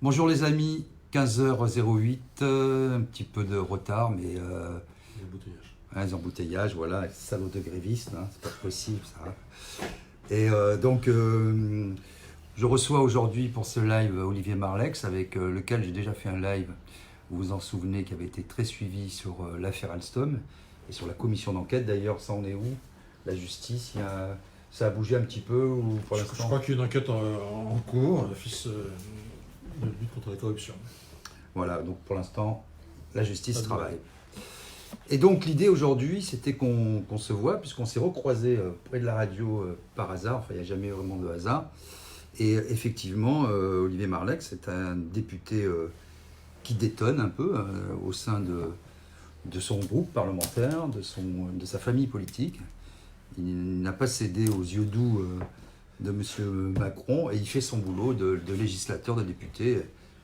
Bonjour les amis, 15h08, un petit peu de retard, mais les embouteillages, voilà, salaud de grévistes, hein, c'est pas possible ça. Et je reçois aujourd'hui pour ce live Olivier Marleix, avec lequel j'ai déjà fait un live, vous vous en souvenez, qui avait été très suivi sur l'affaire Alstom et sur la commission d'enquête. D'ailleurs, ça en est où? La justice, ça a bougé un petit peu ou pour l'instant? Je crois qu'il y a une enquête en cours, l'Office de lutte contre la corruption. Voilà, donc pour l'instant, la justice travaille. Et donc l'idée aujourd'hui, c'était qu'on se voit, puisqu'on s'est recroisés près de la radio par hasard, enfin il n'y a jamais eu vraiment de hasard. Et effectivement, Olivier Marleix est un député qui détonne un peu au sein de son groupe parlementaire, de sa famille politique. Il n'a pas cédé aux yeux doux de M. Macron et il fait son boulot de législateur, de député,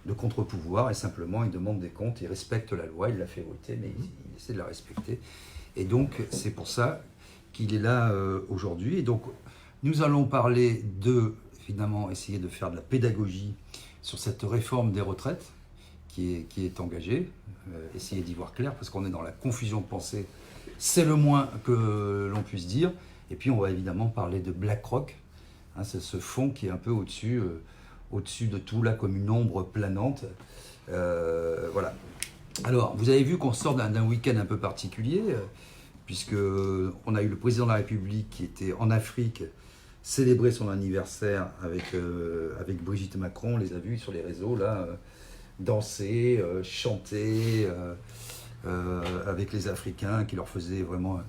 de contre-pouvoir, et simplement il demande des comptes, il respecte la loi, il l'a fait voter, mais il essaie de la respecter. Et donc c'est pour ça qu'il est là aujourd'hui. Et donc nous allons parler finalement, essayer de faire de la pédagogie sur cette réforme des retraites qui est engagée, essayer d'y voir clair, parce qu'on est dans la confusion de pensée, c'est le moins que l'on puisse dire. Et puis on va évidemment parler de BlackRock, hein, c'est ce fonds qui est un peu au-dessus de tout, là, comme une ombre planante. Voilà. Alors, vous avez vu qu'on sort d'un week-end un peu particulier, puisque on a eu le président de la République qui était en Afrique, célébrer son anniversaire avec Brigitte Macron. On les a vus sur les réseaux, là, danser, chanter, avec les Africains, qui leur faisaient vraiment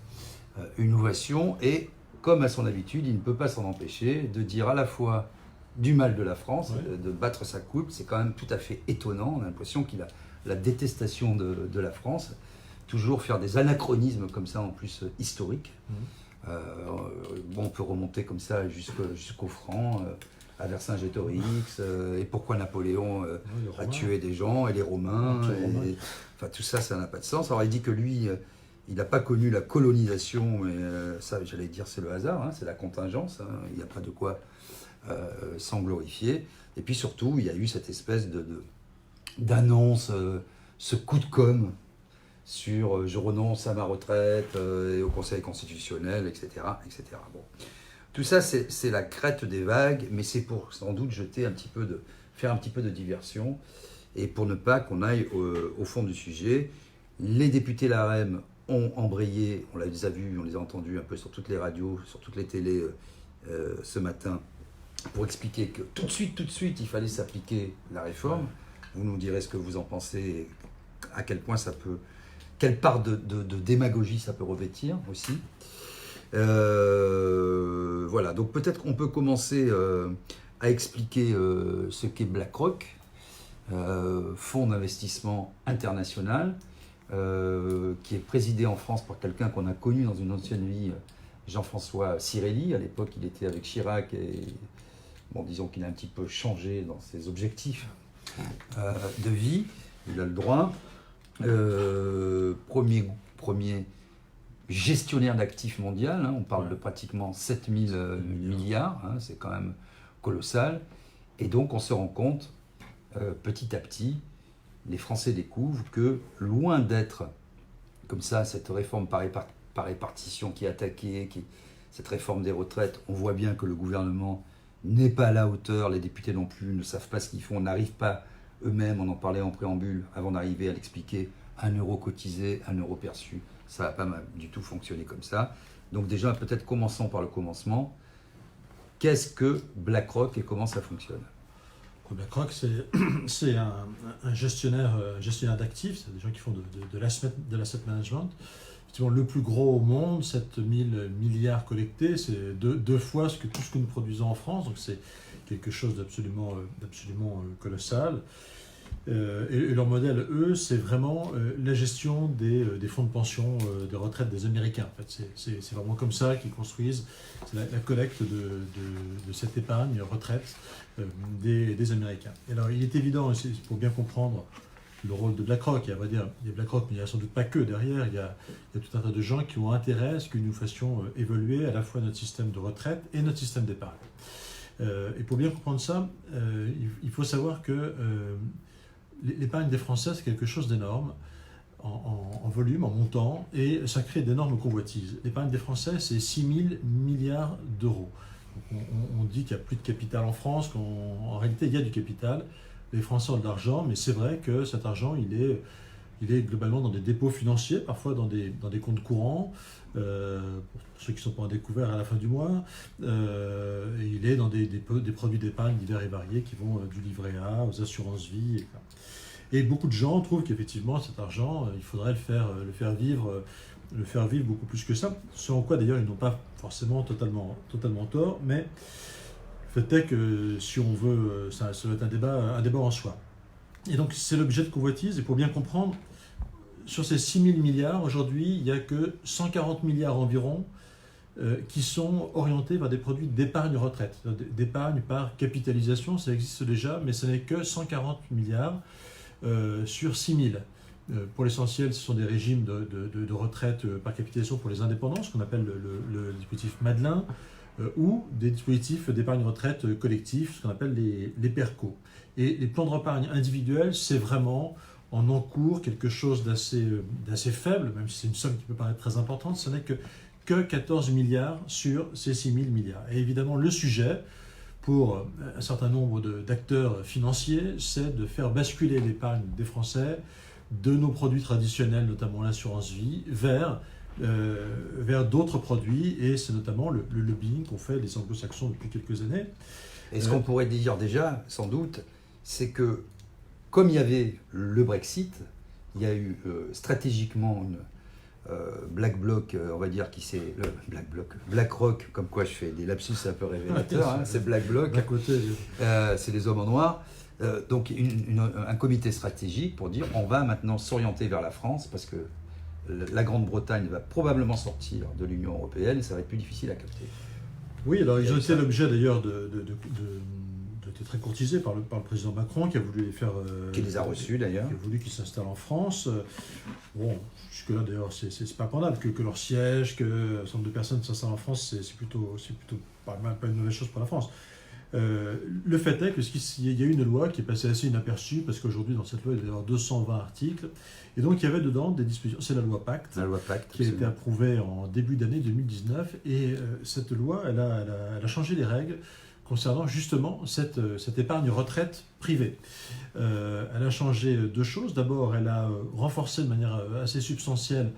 une ovation. Et comme à son habitude, il ne peut pas s'en empêcher de dire à la fois du mal de la France, de battre sa coupe. C'est quand même tout à fait étonnant. On a l'impression qu'il a la détestation de la France. Toujours faire des anachronismes comme ça, en plus historiques. On peut remonter comme ça jusqu'au franc, à Vercingétorix, et pourquoi Napoléon a tué des gens, et les Romains. Enfin, tout ça, ça n'a pas de sens. Alors il dit que lui, il n'a pas connu la colonisation, mais ça, j'allais dire, c'est le hasard, hein, c'est la contingence. Hein, il n'y a pas de quoi s'en glorifier. Et puis surtout, il y a eu cette espèce d'annonce, ce coup de com' sur je renonce à ma retraite et au Conseil constitutionnel, etc. etc. Bon. Tout ça, c'est la crête des vagues, mais c'est pour sans doute faire un petit peu de diversion et pour ne pas qu'on aille au fond du sujet. Les députés LaREM ont embrayé, on les a vus, on les a entendus un peu sur toutes les radios, sur toutes les télés ce matin, pour expliquer que tout de suite, il fallait s'appliquer la réforme. Vous nous direz ce que vous en pensez, à quel point quelle part de démagogie ça peut revêtir aussi. Voilà, donc peut-être qu'on peut commencer à expliquer ce qu'est BlackRock, fonds d'investissement international, qui est présidé en France par quelqu'un qu'on a connu dans une ancienne vie, Jean-François Cirelli. À l'époque, il était avec Chirac et disons qu'il a un petit peu changé dans ses objectifs de vie. Il a le droit. Premier gestionnaire d'actifs mondial, hein, on parle de pratiquement 7000 milliards, hein, c'est quand même colossal. Et donc on se rend compte, petit à petit, les Français découvrent que, loin d'être comme ça, cette réforme par répartition qui est attaquée, cette réforme des retraites, on voit bien que le gouvernement n'est pas à la hauteur, les députés non plus, ne savent pas ce qu'ils font, n'arrivent pas eux-mêmes, on en parlait en préambule, avant d'arriver à l'expliquer, 1 euro cotisé, 1 euro perçu, ça n'a pas du tout fonctionné comme ça. Donc déjà, peut-être commençons par le commencement. Qu'est-ce que BlackRock et comment ça fonctionne? BlackRock, c'est un gestionnaire d'actifs, c'est des gens qui font de l'asset management. Effectivement, le plus gros au monde, 7000 milliards collectés, c'est deux fois tout ce que nous produisons en France, donc c'est quelque chose d'absolument colossal. Et leur modèle, eux, c'est vraiment la gestion des fonds de pension de retraite des Américains. En fait, c'est vraiment comme ça qu'ils construisent la collecte de cette épargne retraite des Américains. Et alors, il est évident, pour bien comprendre le rôle de BlackRock, il y a BlackRock, mais il n'y a sans doute pas que derrière, il y a tout un tas de gens qui ont intérêt à ce que nous fassions évoluer à la fois notre système de retraite et notre système d'épargne. Et pour bien comprendre ça, il faut savoir que l'épargne des Français, c'est quelque chose d'énorme en volume, en montant, et ça crée d'énormes convoitises. L'épargne des Français, c'est 6 000 milliards d'euros. On dit qu'il n'y a plus de capital en France, qu'en réalité, il y a du capital. Les Français ont de l'argent, mais c'est vrai que cet argent, il est globalement dans des dépôts financiers, parfois dans des comptes courants, pour ceux qui ne sont pas en découvert à la fin du mois. Il est dans des produits d'épargne divers et variés qui vont du livret A aux assurances-vie. Et beaucoup de gens trouvent qu'effectivement, cet argent, il faudrait le faire vivre beaucoup plus que ça, selon quoi d'ailleurs ils n'ont pas forcément totalement tort, mais le fait est que si on veut, ça va être un débat en soi. Et donc c'est l'objet de convoitise, et pour bien comprendre, sur ces 6 000 milliards, aujourd'hui, il n'y a que 140 milliards environ qui sont orientés vers des produits d'épargne retraite, d'épargne par capitalisation, ça existe déjà, mais ce n'est que 140 milliards sur 6 000. Pour l'essentiel, ce sont des régimes de retraite par capitalisation pour les indépendants, ce qu'on appelle le dispositif Madelin, ou des dispositifs d'épargne retraite collectif, ce qu'on appelle les PERCO. Et les plans de d'épargne individuels, c'est vraiment en encours quelque chose d'assez faible, même si c'est une somme qui peut paraître très importante, ce n'est que 14 milliards sur ces 6 000 milliards. Et évidemment, le sujet, pour un certain nombre d'acteurs financiers, c'est de faire basculer l'épargne des Français de nos produits traditionnels, notamment l'assurance vie, vers d'autres produits, et c'est notamment le lobbying qu'ont fait les anglo-saxons depuis quelques années. Et ce qu'on pourrait dire déjà, sans doute, c'est que comme il y avait le Brexit, il y a eu stratégiquement une BlackRock, on va dire, BlackRock, comme quoi je fais des lapsus un peu révélateurs, c'est BlackRock, c'est les hommes en noir. Donc un comité stratégique pour dire on va maintenant s'orienter vers la France parce que la Grande-Bretagne va probablement sortir de l'Union européenne et ça va être plus difficile à capter. Oui, alors ils ont été l'objet d'ailleurs de très courtisé par le président Macron qui a voulu les faire... qui les a reçus d'ailleurs. Qui a voulu qu'ils s'installent en France. Bon, jusque-là d'ailleurs, c'est pas condamnable que leur siège, que un certain nombre de personnes s'installent en France, c'est plutôt pas une mauvaise chose pour la France. Le fait est qu'il y a une loi qui est passée assez inaperçue parce qu'aujourd'hui dans cette loi il y a d'ailleurs 220 articles et donc il y avait dedans des dispositions, c'est la loi Pacte, qui a été approuvée en début d'année 2019 et cette loi elle a changé les règles concernant justement cette épargne retraite privée. Elle a changé deux choses. D'abord, elle a renforcé de manière assez substantielle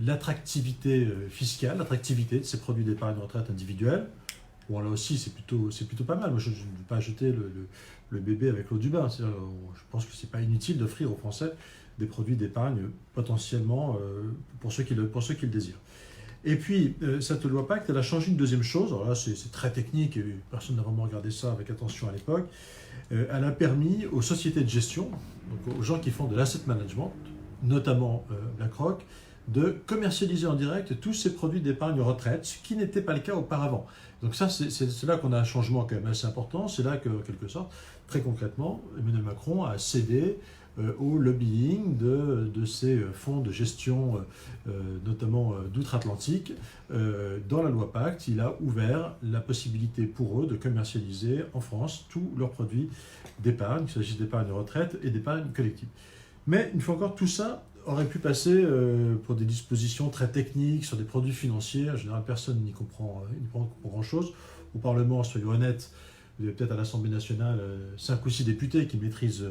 l'attractivité fiscale, l'attractivité de ces produits d'épargne retraite individuelle. Bon, là aussi, c'est plutôt pas mal. Moi, je ne vais pas jeter le bébé avec l'eau du bain. Je pense que ce n'est pas inutile d'offrir aux Français des produits d'épargne potentiellement pour ceux qui le désirent. Et puis, cette loi Pacte, elle a changé une deuxième chose. Alors là, c'est très technique et personne n'a vraiment regardé ça avec attention à l'époque. Elle a permis aux sociétés de gestion, donc aux gens qui font de l'asset management, notamment BlackRock, de commercialiser en direct tous ces produits d'épargne retraite, ce qui n'était pas le cas auparavant. Donc ça, c'est là qu'on a un changement quand même assez important. C'est là que, en quelque sorte, très concrètement, Emmanuel Macron a cédé au lobbying de ces fonds de gestion, notamment d'outre-Atlantique. Dans la loi Pacte, il a ouvert la possibilité pour eux de commercialiser en France tous leurs produits d'épargne, qu'il s'agisse d'épargne retraite et d'épargne collective. Mais une fois encore, tout ça aurait pu passer pour des dispositions très techniques sur des produits financiers. En général, personne n'y comprend grand-chose. Au Parlement, soyons honnêtes, vous avez peut-être à l'Assemblée nationale 5 ou 6 députés qui maîtrisent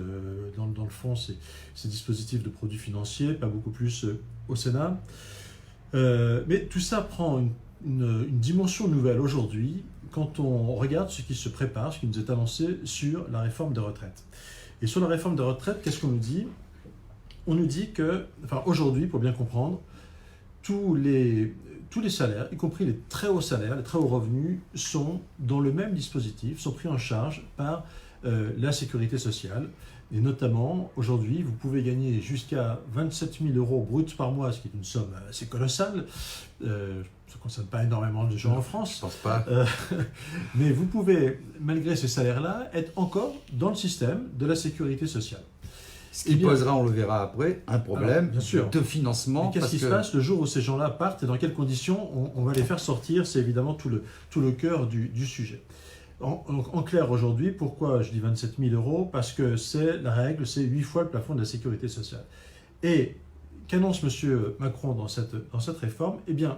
dans le fond ces dispositifs de produits financiers, pas beaucoup plus au Sénat. Mais tout ça prend une dimension nouvelle aujourd'hui quand on regarde ce qui se prépare, ce qui nous est annoncé sur la réforme des retraites. Et sur la réforme des retraites, qu'est-ce qu'on nous dit ? On nous dit que, enfin aujourd'hui, pour bien comprendre, tous les salaires, y compris les très hauts salaires, les très hauts revenus, sont dans le même dispositif, sont pris en charge par la sécurité sociale. Et notamment, aujourd'hui, vous pouvez gagner jusqu'à 27 000 € bruts par mois, ce qui est une somme assez colossale. Ça ne concerne pas énormément de gens en France. Je pense pas. Mais vous pouvez, malgré ces salaires-là, être encore dans le système de la sécurité sociale. Ce qui posera, on le verra après, un problème de financement. Mais qu'est-ce qui se passe le jour où ces gens-là partent et dans quelles conditions on va les faire sortir? C'est évidemment tout le cœur du sujet. En clair, aujourd'hui, pourquoi je dis 27 000 euros? Parce que la règle, c'est 8 fois le plafond de la sécurité sociale. Et qu'annonce M. Macron dans cette réforme? Eh bien,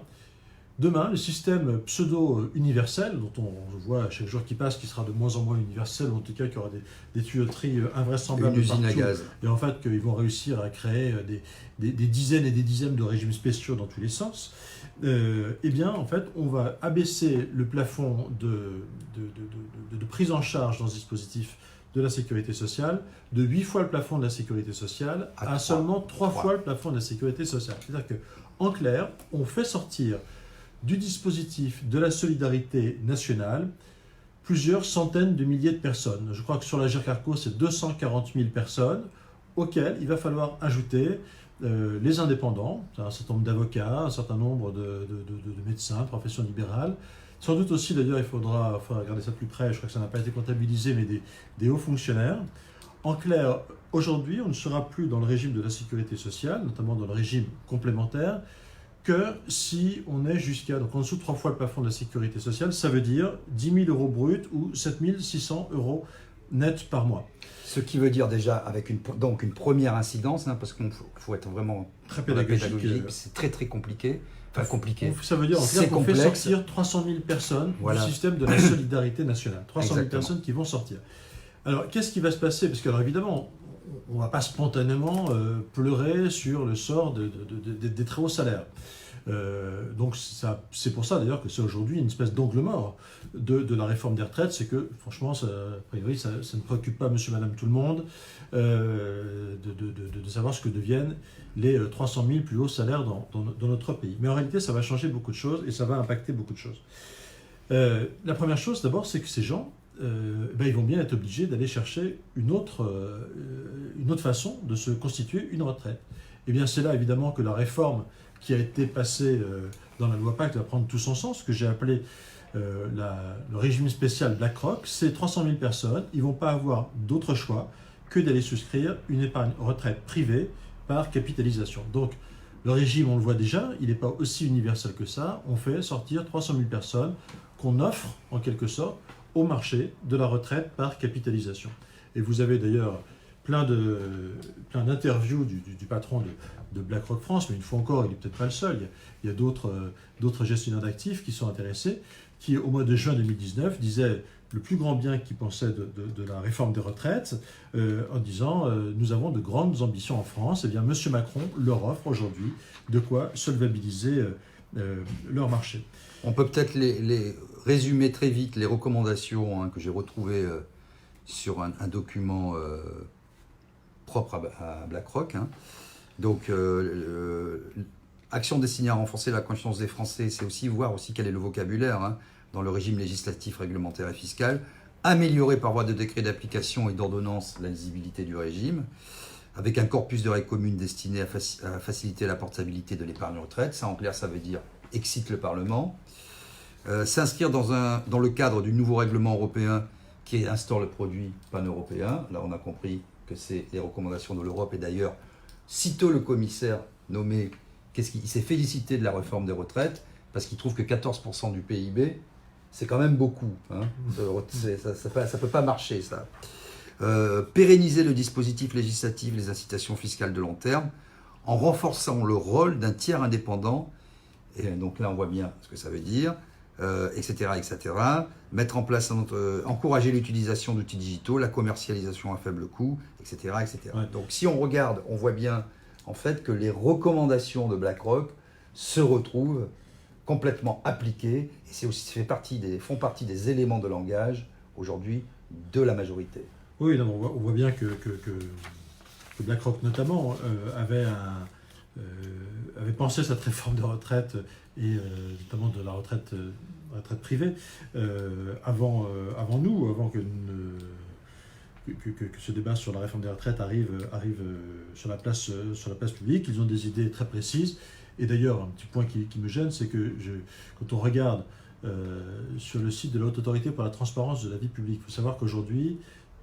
demain, le système pseudo-universel, dont on voit chaque jour qui passe, qui sera de moins en moins universel, ou en tout cas qu'il y aura des tuyauteries invraisemblables Une usine partout, à gaz. et en fait qu'ils vont réussir à créer des dizaines et des dizaines de régimes spéciaux dans tous les sens, eh bien, en fait, on va abaisser le plafond de prise en charge dans ce dispositif de la sécurité sociale de 8 fois le plafond de la sécurité sociale à seulement 3 fois le plafond de la sécurité sociale. C'est-à-dire qu'en clair, on fait sortir du dispositif de la solidarité nationale plusieurs centaines de milliers de personnes. Je crois que sur la GIRC-ARCO, c'est 240 000 personnes auxquelles il va falloir ajouter les indépendants, un certain nombre d'avocats, un certain nombre de médecins, de professions libérales. Sans doute aussi, d'ailleurs, il faudra regarder ça de plus près, je crois que ça n'a pas été comptabilisé, mais des hauts fonctionnaires. En clair, aujourd'hui, on ne sera plus dans le régime de la sécurité sociale, notamment dans le régime complémentaire, que si on est donc en dessous de 3 fois le plafond de la sécurité sociale, ça veut dire 10 000 euros bruts ou 7 600 euros net par mois. Ce qui veut dire déjà avec une première incidence, parce qu'il faut être vraiment très pédagogique. C'est très très compliqué. Enfin compliqué. Ça veut dire en clair qu'on fait sortir 300 000 personnes du système de la solidarité nationale. 300 000 personnes qui vont sortir. Alors qu'est-ce qui va se passer? Parce que alors évidemment, on ne va pas spontanément pleurer sur le sort des très hauts salaires. Donc c'est pour ça d'ailleurs que c'est aujourd'hui une espèce d'angle mort de la réforme des retraites, c'est que franchement, a priori, ça ne préoccupe pas monsieur, madame, tout le monde de savoir ce que deviennent les 300 000 plus hauts salaires dans notre pays. Mais en réalité, ça va changer beaucoup de choses et ça va impacter beaucoup de choses. La première chose d'abord, c'est que ces gens, ils vont bien être obligés d'aller chercher une autre façon de se constituer une retraite. Et bien c'est là évidemment que la réforme qui a été passée dans la loi Pacte va prendre tout son sens, ce que j'ai appelé le régime spécial BlackRock. C'est 300 000 personnes, ils ne vont pas avoir d'autre choix que d'aller souscrire une épargne retraite privée par capitalisation. Donc le régime, on le voit déjà, il n'est pas aussi universel que ça. On fait sortir 300 000 personnes qu'on offre en quelque sorte au marché de la retraite par capitalisation. Et vous avez d'ailleurs plein d'interviews du patron de BlackRock France, mais une fois encore, il n'est peut-être pas le seul. Il y a d'autres gestionnaires d'actifs qui sont intéressés, qui au mois de juin 2019 disaient le plus grand bien qu'ils pensaient de la réforme des retraites, en disant nous avons de grandes ambitions en France. Eh bien, M. Macron leur offre aujourd'hui de quoi solvabiliser leur marché. On peut peut-être les résumer très vite, les recommandations que j'ai retrouvées sur un document propre à BlackRock. Donc, action destinée à renforcer la conscience des Français, c'est aussi voir aussi quel est le vocabulaire dans le régime législatif, réglementaire et fiscal, améliorer par voie de décret d'application et d'ordonnance la lisibilité du régime, avec un corpus de règles communes destiné à faciliter la portabilité de l'épargne retraite. Ça, en clair, ça veut dire excite le Parlement. S'inscrire dans le cadre du nouveau règlement européen qui instaure le produit pan-européen. Là, on a compris que c'est les recommandations de l'Europe. Et d'ailleurs, sitôt le commissaire nommé, il s'est félicité de la réforme des retraites parce qu'il trouve que 14% du PIB, c'est quand même beaucoup. Ça peut pas marcher, ça. Pérenniser le dispositif législatif, les incitations fiscales de long terme, en renforçant le rôle d'un tiers indépendant. Et donc là, on voit bien ce que ça veut dire. Etc. Mettre en place, encourager l'utilisation d'outils digitaux, la commercialisation à faible coût, etc. Ouais. Donc si on regarde, on voit bien en fait que les recommandations de BlackRock se retrouvent complètement appliquées et font partie des éléments de langage aujourd'hui de la majorité. Oui, non, on voit bien que BlackRock notamment avait pensé cette réforme de retraite et notamment de la retraite privée avant nous, avant que ce débat sur la réforme des retraites arrive sur la place publique. Ils ont des idées très précises. Et d'ailleurs, un petit point qui me gêne, c'est que quand on regarde sur le site de la Haute Autorité pour la transparence de la vie publique, il faut savoir qu'aujourd'hui,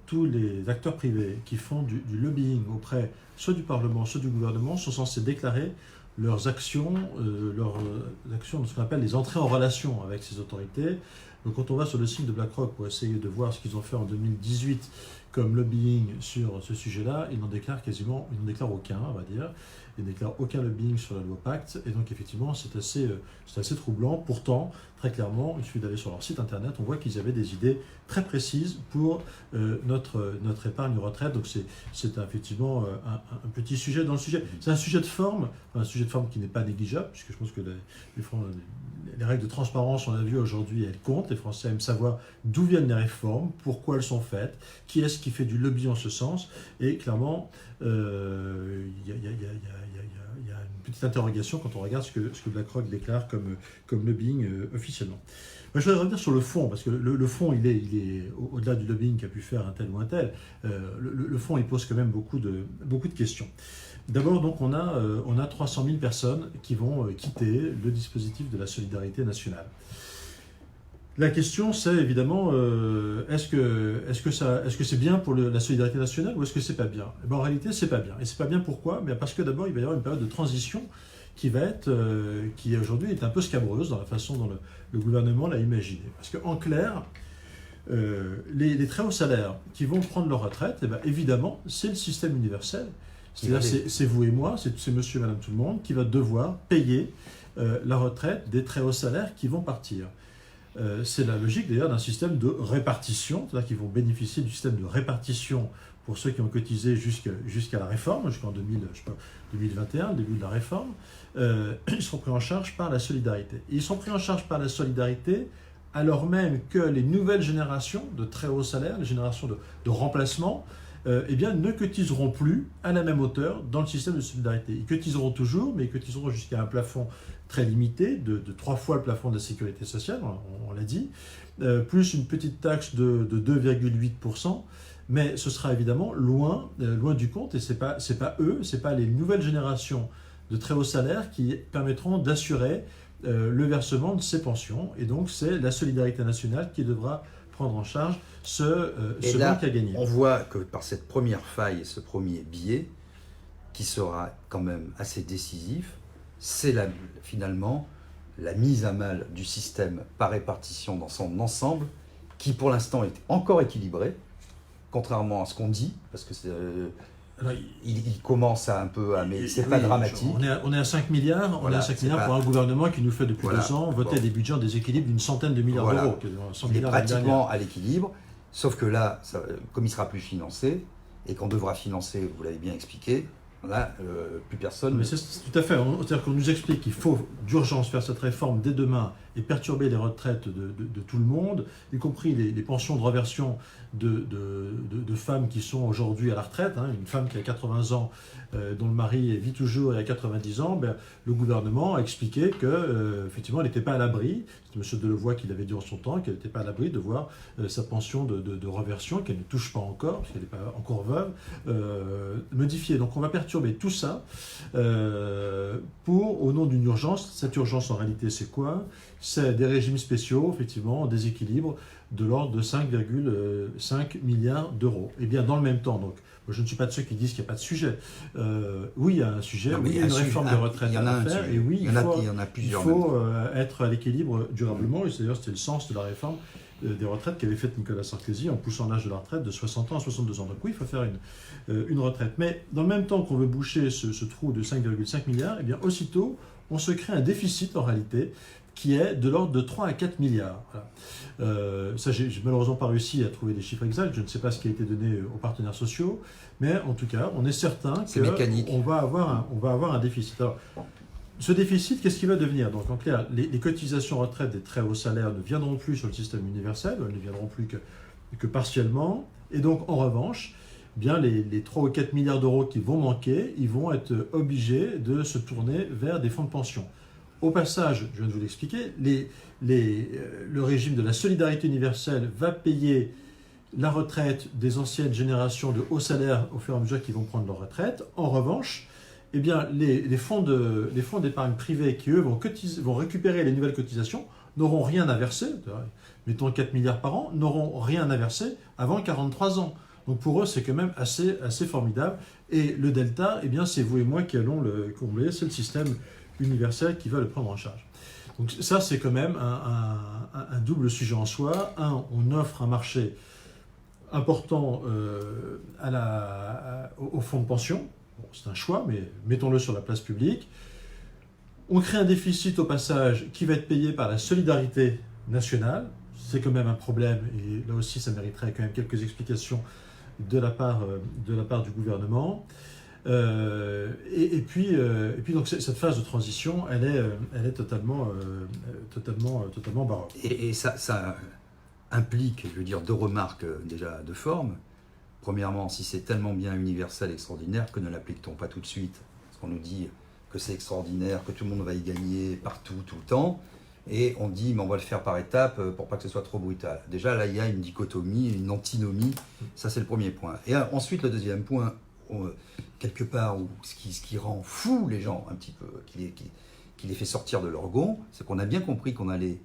tous les acteurs privés qui font du lobbying auprès soit du Parlement, soit du gouvernement sont censés déclarer leurs actions de ce qu'on appelle les entrées en relation avec ces autorités, Donc quand on va sur le site de BlackRock pour essayer de voir ce qu'ils ont fait en 2018 comme lobbying sur ce sujet-là, ils n'en déclarent aucun, on va dire. Ils ne déclarent aucun lobbying sur la loi Pacte. Et donc effectivement, c'est assez troublant. Pourtant, très clairement, il suffit d'aller sur leur site internet, on voit qu'ils avaient des idées très précises pour notre épargne retraite. Donc c'est effectivement un petit sujet dans le sujet. C'est un sujet de forme qui n'est pas négligeable, puisque je pense que les règles de transparence, on a vu aujourd'hui, elles comptent. Les Français aiment savoir d'où viennent les réformes, pourquoi elles sont faites, qui est-ce qui fait du lobby en ce sens. Et clairement, il y a une petite interrogation quand on regarde ce que BlackRock déclare comme lobbying officiellement. Moi, je voudrais revenir sur le fond, parce que le fond, il est au-delà du lobbying qu'a pu faire un tel ou un tel. Le fond, il pose quand même beaucoup de questions. D'abord, donc, on a 300 000 personnes qui vont quitter le dispositif de la solidarité nationale. La question, c'est évidemment, est-ce que c'est bien pour la solidarité nationale ou est-ce que c'est pas bien? En réalité, c'est pas bien. Et c'est pas bien pourquoi? Parce que d'abord, il va y avoir une période de transition qui aujourd'hui est un peu scabreuse dans la façon dont le gouvernement l'a imaginé. Parce qu'en clair, les très hauts salaires qui vont prendre leur retraite, évidemment, c'est le système universel. C'est-à-dire, c'est vous et moi, c'est monsieur et madame tout le monde qui va devoir payer la retraite des très hauts salaires qui vont partir. C'est la logique d'ailleurs d'un système de répartition, c'est-à-dire qu'ils vont bénéficier du système de répartition pour ceux qui ont cotisé jusqu'à la réforme, jusqu'en 2021, le début de la réforme. Ils seront pris en charge par la solidarité. Et ils sont pris en charge par la solidarité alors même que les nouvelles générations de très hauts salaires, les générations de remplacement, ne cotiseront plus à la même hauteur dans le système de solidarité. Ils cotiseront toujours, mais ils cotiseront jusqu'à un plafond très limité, de 3 fois le plafond de la sécurité sociale, on l'a dit, plus une petite taxe de 2,8%, mais ce sera évidemment loin du compte, et c'est pas eux, c'est pas les nouvelles générations de très hauts salaires qui permettront d'assurer le versement de ces pensions, et donc c'est la solidarité nationale qui devra prendre en charge ce manque à gagner. On voit que par cette première faille et ce premier biais, qui sera quand même assez décisif, c'est finalement la mise à mal du système par répartition dans son ensemble, qui pour l'instant est encore équilibré, contrairement à ce qu'on dit, parce que il commence mais c'est pas dramatique. On est à 5 milliards, on est à 5 milliards pour un gouvernement qui nous fait depuis 2 ans voter des budgets en déséquilibre d'une centaine de milliards d'euros. Il est pratiquement à l'équilibre, sauf que là, comme il sera plus financé, et qu'on devra financer, vous l'avez bien expliqué, là, plus personne... Mais c'est tout à fait. C'est-à-dire qu'on nous explique qu'il faut d'urgence faire cette réforme dès demain et perturber les retraites de tout le monde, y compris les pensions de reversion de femmes qui sont aujourd'hui à la retraite. Une femme qui a 80 ans, dont le mari vit toujours et a 90 ans, le gouvernement a expliqué qu'effectivement, elle n'était pas à l'abri. C'est M. Delevoye qui l'avait dit en son temps, qu'elle n'était pas à l'abri de voir sa pension de reversion, qu'elle ne touche pas encore, parce qu'elle n'est pas encore veuve, modifiée. Donc on va perturber tout ça au nom d'une urgence. Cette urgence, en réalité, c'est quoi? C'est des régimes spéciaux, effectivement, en déséquilibre de l'ordre de 5,5 milliards d'euros. Et bien, dans le même temps, donc, moi, je ne suis pas de ceux qui disent qu'il n'y a pas de sujet. Oui, il y a un sujet, oui, il y a une réforme de retraite à faire, et oui, il faut être à l'équilibre durablement, et d'ailleurs, c'était le sens de la réforme des retraites qu'avait faite Nicolas Sarkozy en poussant l'âge de la retraite de 60 ans à 62 ans. Donc oui, il faut faire une retraite. Mais dans le même temps qu'on veut boucher ce trou de 5,5 milliards, eh bien, aussitôt, on se crée un déficit, en réalité, qui est de l'ordre de 3 à 4 milliards. Voilà. Ça, j'ai malheureusement pas réussi à trouver des chiffres exacts. Je ne sais pas ce qui a été donné aux partenaires sociaux, mais en tout cas, on est certain qu'on va avoir un déficit. Alors, ce déficit, qu'est-ce qu'il va devenir? Donc, en clair, les cotisations retraite des très hauts salaires ne viendront plus sur le système universel, elles ne viendront plus que partiellement. Et donc, en revanche, bien les 3 ou 4 milliards d'euros qui vont manquer, ils vont être obligés de se tourner vers des fonds de pension. Au passage, je viens de vous l'expliquer, le régime de la solidarité universelle va payer la retraite des anciennes générations de hauts salaires au fur et à mesure qu'ils vont prendre leur retraite. En revanche, eh bien, les fonds d'épargne privés qui, eux, vont récupérer les nouvelles cotisations n'auront rien à verser, mettons 4 milliards par an, n'auront rien à verser avant 43 ans. Donc pour eux, c'est quand même assez formidable. Et le delta, eh bien, c'est vous et moi qui allons le combler, c'est le système universel qui va le prendre en charge. Donc ça, c'est quand même un double sujet en soi. Un, on offre un marché important au fonds de pension. Bon, c'est un choix, mais mettons-le sur la place publique. On crée un déficit au passage qui va être payé par la solidarité nationale. C'est quand même un problème, et là aussi, ça mériterait quand même quelques explications de la part du gouvernement. Et puis donc cette phase de transition, elle est totalement baroque. Et ça implique, je veux dire, deux remarques déjà de forme. Premièrement, si c'est tellement bien universel, extraordinaire, que ne l'applique-t-on pas tout de suite? Parce qu'on nous dit que c'est extraordinaire, que tout le monde va y gagner partout, tout le temps. Et on dit, mais on va le faire par étapes pour pas que ce soit trop brutal. Déjà, là, il y a une dichotomie, une antinomie. Ça, c'est le premier point. Et ensuite, le deuxième point, quelque part, ce qui rend fou les gens un petit peu, qui les fait sortir de leur gonds, c'est qu'on a bien compris qu'on allait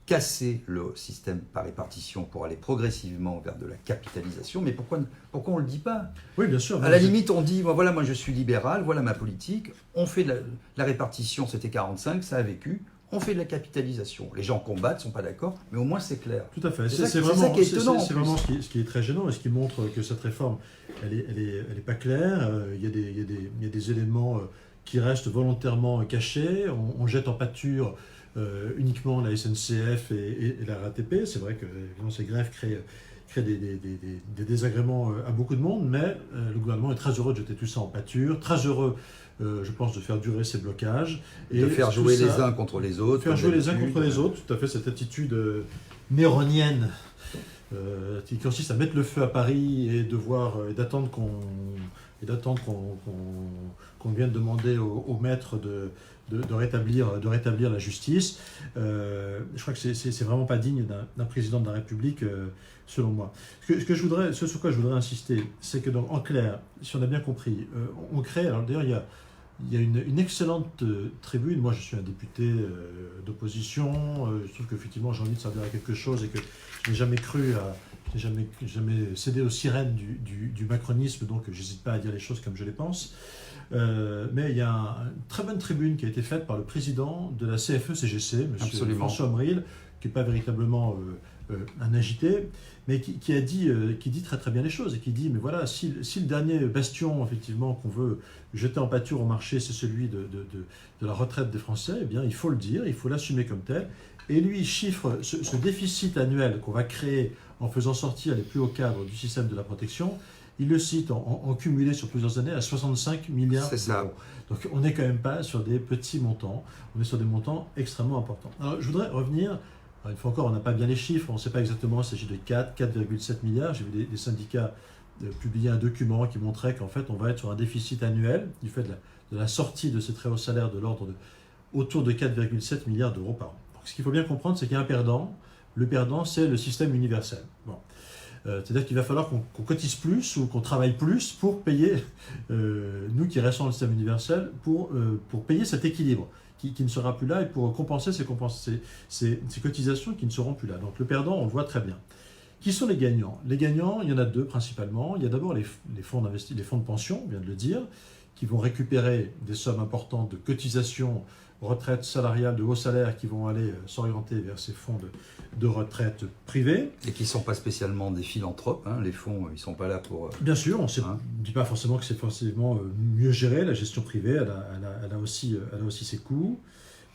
casser le système par répartition pour aller progressivement vers de la capitalisation. Mais pourquoi on ne le dit pas? Oui, bien sûr. À la limite, on dit, voilà, moi je suis libéral, voilà ma politique, on fait de la répartition, c'était 45, ça a vécu, on fait de la capitalisation. Les gens combattent, ne sont pas d'accord, mais au moins c'est clair. Tout à fait. C'est vraiment qui est étonnant. C'est vraiment ce qui est très gênant et ce qui montre que cette réforme, elle est pas claire. Il y a des éléments qui restent volontairement cachés. On jette en pâture uniquement la SNCF et la RATP. C'est vrai que ces grèves créent des désagréments à beaucoup de monde, mais le gouvernement est très heureux de jeter tout ça en pâture, très heureux, je pense, de faire durer ces blocages. Et de faire jouer les uns contre les autres. Faire jouer les uns contre les autres, tout à fait, cette attitude néronienne qui consiste à mettre le feu à Paris et d'attendre qu'on vienne demander au maître de rétablir la justice. Je crois que c'est vraiment pas digne d'un président de la République, selon moi. Ce sur quoi je voudrais insister, c'est que en clair, si on a bien compris, on crée, alors d'ailleurs il y a une excellente tribune. Moi je suis un député d'opposition, je trouve qu'effectivement j'ai envie de servir à quelque chose et que je n'ai jamais jamais cédé aux sirènes du macronisme, donc j'hésite pas à dire les choses comme je les pense. Mais il y a une très bonne tribune qui a été faite par le président de la CFE-CGC, M. François Omril, qui n'est pas véritablement un agité, mais qui dit très très bien les choses et qui dit, mais voilà, si le dernier bastion effectivement qu'on veut jeter en pâture au marché, c'est celui de la retraite des Français, eh bien il faut le dire, il faut l'assumer comme tel. Et lui, il chiffre ce déficit annuel qu'on va créer en faisant sortir les plus hauts cadres du système de la protection. Il le cite en cumulé sur plusieurs années à 65 milliards d'euros. Donc on n'est quand même pas sur des petits montants, on est sur des montants extrêmement importants. Alors je voudrais revenir, une fois encore, on n'a pas bien les chiffres, on ne sait pas exactement, il s'agit de 4,7 milliards. J'ai vu des syndicats publier un document qui montrait qu'en fait on va être sur un déficit annuel du fait de la sortie de ces très hauts salaires de l'ordre autour de 4,7 milliards d'euros par an. Donc, ce qu'il faut bien comprendre, c'est qu'il y a un perdant. Le perdant, c'est le système universel. Bon. C'est-à-dire qu'il va falloir qu'on cotise plus ou qu'on travaille plus pour payer, nous qui restons dans le système universel, pour payer cet équilibre qui ne sera plus là et pour compenser ces cotisations qui ne seront plus là. Donc le perdant, on le voit très bien. Qui sont les gagnants? Les gagnants, il y en a deux principalement. Il y a d'abord les fonds les fonds de pension, on vient de le dire, qui vont récupérer des sommes importantes de cotisations, retraite salariale, de hauts salaires qui vont aller s'orienter vers ces fonds de retraite privés. Et qui ne sont pas spécialement des philanthropes, hein. Les fonds, ils ne sont pas là pour... Bien sûr, on ne dit pas forcément que c'est forcément mieux géré, la gestion privée, elle a aussi ses coûts.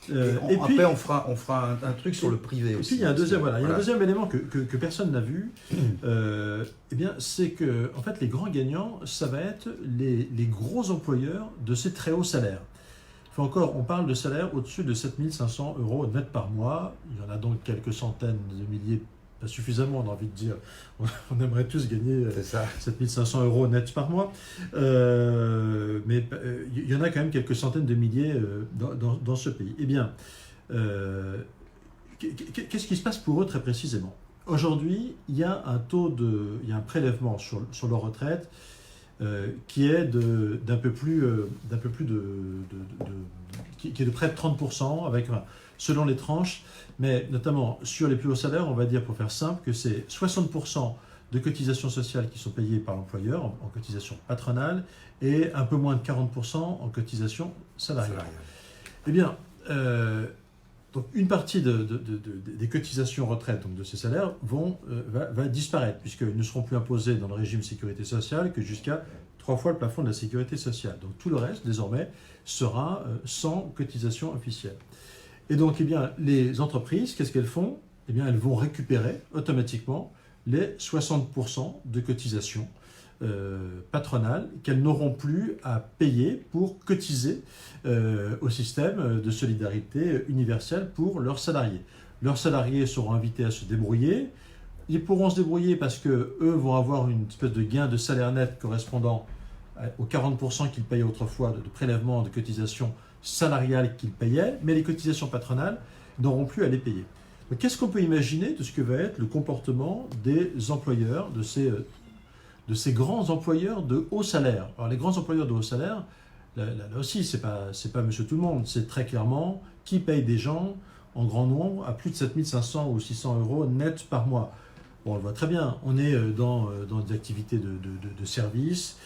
Et puis, après, on fera un truc sur le privé aussi. Et puis il y a un deuxième élément que personne n'a vu, eh bien, c'est que en fait, les grands gagnants, ça va être les gros employeurs de ces très hauts salaires. Encore, on parle de salaires au-dessus de 7 500 € net par mois. Il y en a donc quelques centaines de milliers, pas suffisamment, on a envie de dire. On aimerait tous gagner 7 500 € net par mois. Mais il y en a quand même quelques centaines de milliers dans ce pays. Eh bien, qu'est-ce qui se passe pour eux très précisément? Aujourd'hui, il y a un prélèvement sur leur retraite qui est de près de 30%, avec, selon les tranches, mais notamment sur les plus hauts salaires, on va dire pour faire simple que c'est 60% de cotisations sociales qui sont payées par l'employeur en cotisation patronale et un peu moins de 40% en cotisation salariale. Eh bien, donc une partie des cotisations retraite, donc de ces salaires, va disparaître, puisqu'ils ne seront plus imposés dans le régime sécurité sociale que jusqu'à 3 fois le plafond de la sécurité sociale. Donc tout le reste, désormais, sera sans cotisation officielle. Et donc, eh bien, les entreprises, qu'est-ce qu'elles font? Eh bien, elles vont récupérer automatiquement les 60% de cotisations patronales qu'elles n'auront plus à payer pour cotiser au système de solidarité universelle pour leurs salariés. Leurs salariés seront invités à se débrouiller. Ils pourront se débrouiller parce qu'eux vont avoir une espèce de gain de salaire net correspondant aux 40% qu'ils payaient autrefois de prélèvement de cotisations salariales qu'ils payaient, mais les cotisations patronales n'auront plus à les payer. Donc, qu'est-ce qu'on peut imaginer de ce que va être le comportement des employeurs, de ces grands employeurs de haut salaire? Alors, les grands employeurs de haut salaire, là aussi, c'est pas monsieur tout le monde, c'est très clairement qui paye des gens en grand nombre à plus de 7500 ou 600 euros net par mois. Bon, on le voit très bien, on est dans des activités de services,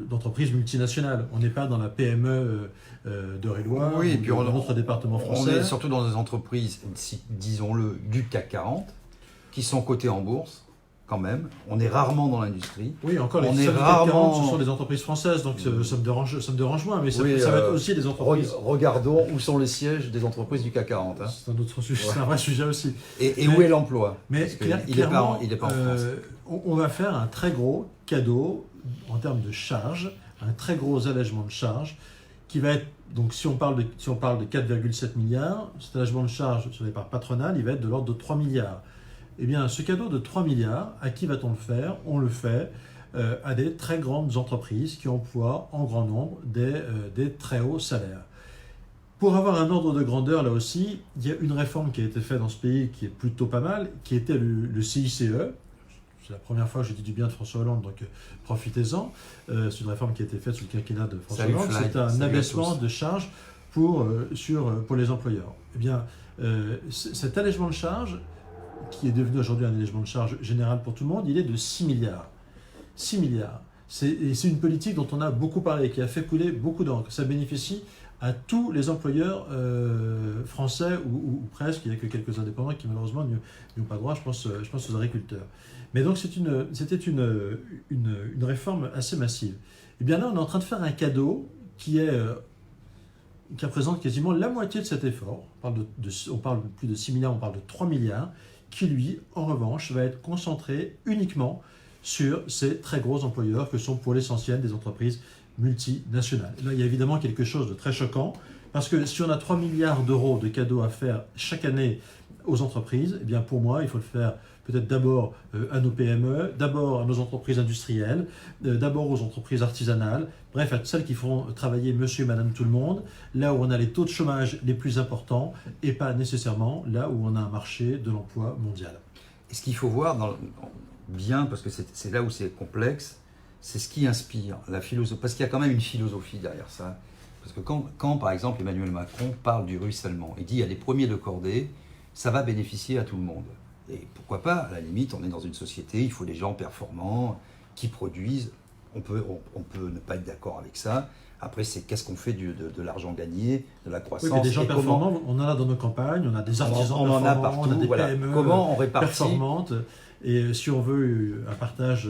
d'entreprises multinationales. On n'est pas dans la PME d'Eure-et-Loir oui, ou dans notre département français. On est surtout dans des entreprises, disons-le, du CAC 40, qui sont cotées en bourse, quand même. On est rarement dans l'industrie. Oui, encore les on est CAC 40, rarement... ce sont des entreprises françaises, donc ça me dérange moins, mais ça, Oui, ça va être aussi des entreprises... Regardons où sont les sièges des entreprises du CAC 40. Hein. C'est un autre sujet, c'est un vrai sujet aussi. Et où est l'emploi? Mais clairement, il n'est pas en France. On va faire un très gros cadeau en termes de charges, un très gros allègement de charges, qui va être, donc si on parle de 4,7 milliards, cet allègement de charges sur les parts patronales, il va être de l'ordre de 3 milliards. Eh bien, ce cadeau de 3 milliards, à qui va-t-on le faire? On le fait à des très grandes entreprises qui emploient en grand nombre des très hauts salaires. Pour avoir un ordre de grandeur, là aussi, il y a une réforme qui a été faite dans ce pays qui est plutôt pas mal, qui était le CICE. C'est la première fois que je dis du bien de François Hollande, donc profitez-en. C'est une réforme qui a été faite sous le quinquennat de François Hollande. C'est un abaissement de charges pour les employeurs. Eh bien, cet allègement de charges, qui est devenu aujourd'hui un allègement de charges général pour tout le monde, il est de 6 milliards. 6 milliards. C'est une politique dont on a beaucoup parlé, qui a fait couler beaucoup d'encre. Ça bénéficie à tous les employeurs français ou presque. Il n'y a que quelques indépendants qui malheureusement n'y ont pas droit, je pense aux agriculteurs. Mais donc c'était une réforme assez massive. Et bien là, on est en train de faire un cadeau qui représente quasiment la moitié de cet effort. On parle de plus de 6 milliards, on parle de 3 milliards, qui lui, en revanche, va être concentré uniquement sur ces très gros employeurs que sont pour l'essentiel des entreprises multinationales. Là, il y a évidemment quelque chose de très choquant, parce que si on a 3 milliards d'euros de cadeaux à faire chaque année aux entreprises, eh bien pour moi, il faut le faire peut-être d'abord à nos PME, d'abord à nos entreprises industrielles, d'abord aux entreprises artisanales, bref, à celles qui font travailler monsieur et madame tout le monde, là où on a les taux de chômage les plus importants, et pas nécessairement là où on a un marché de l'emploi mondial. Et ce qu'il faut voir bien, parce que c'est là où c'est complexe, c'est ce qui inspire la philosophie, parce qu'il y a quand même une philosophie derrière ça. Parce que quand par exemple, Emmanuel Macron parle du ruissellement, il dit il y a des premiers de cordée, ça va bénéficier à tout le monde. Et pourquoi pas, à la limite, on est dans une société, il faut des gens performants, qui produisent, on peut ne pas être d'accord avec ça. Après, c'est qu'est-ce qu'on fait de l'argent gagné, de la croissance. Oui, mais des gens performants, on en a dans nos campagnes, on a des artisans performants, en a partout, on a des PME comment on répartit performantes. Et si on veut un partage,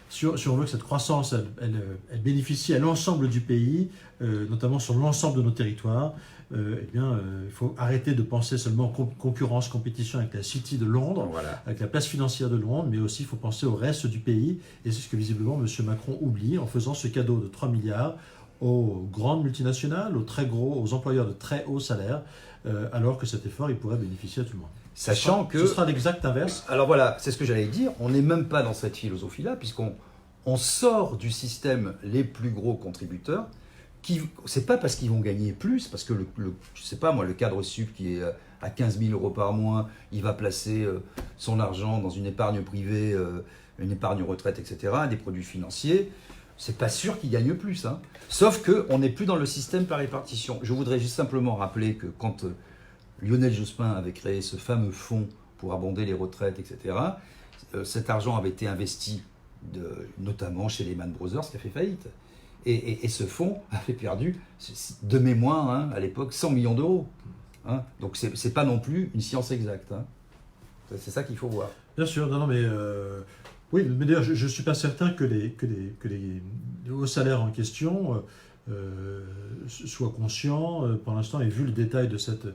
si on veut que cette croissance, elle bénéficie à l'ensemble du pays, notamment sur l'ensemble de nos territoires, eh bien, il faut arrêter de penser seulement concurrence, compétition avec la City de Londres, voilà, avec la place financière de Londres, mais aussi il faut penser au reste du pays. Et c'est ce que visiblement M. Macron oublie en faisant ce cadeau de 3 milliards aux grandes multinationales, aux employeurs de très hauts salaires, alors que cet effort, il pourrait bénéficier à tout le monde. Sachant que... Ce sera l'exact inverse. Alors voilà, c'est ce que j'allais dire, on n'est même pas dans cette philosophie-là, puisqu'on sort du système les plus gros contributeurs, c'est pas parce qu'ils vont gagner plus, parce que je sais pas moi, le cadre sup qui est à 15 000 euros par mois, il va placer son argent dans une épargne privée, une épargne retraite, etc., des produits financiers, c'est pas sûr qu'il gagne plus. Hein. Sauf qu'on n'est plus dans le système par répartition. Je voudrais juste simplement rappeler que quand Lionel Jospin avait créé ce fameux fonds pour abonder les retraites, etc., cet argent avait été investi notamment chez Lehman Brothers qui a fait faillite. Et ce fonds avait perdu, de mémoire, hein, à l'époque, 100 millions d'euros. Hein. Donc c'est pas non plus une science exacte. Hein. C'est ça qu'il faut voir. Bien sûr, non, mais oui, mais d'ailleurs, je ne suis pas certain que les hauts salaires en question soient conscients, pour l'instant, et vu le détail de cette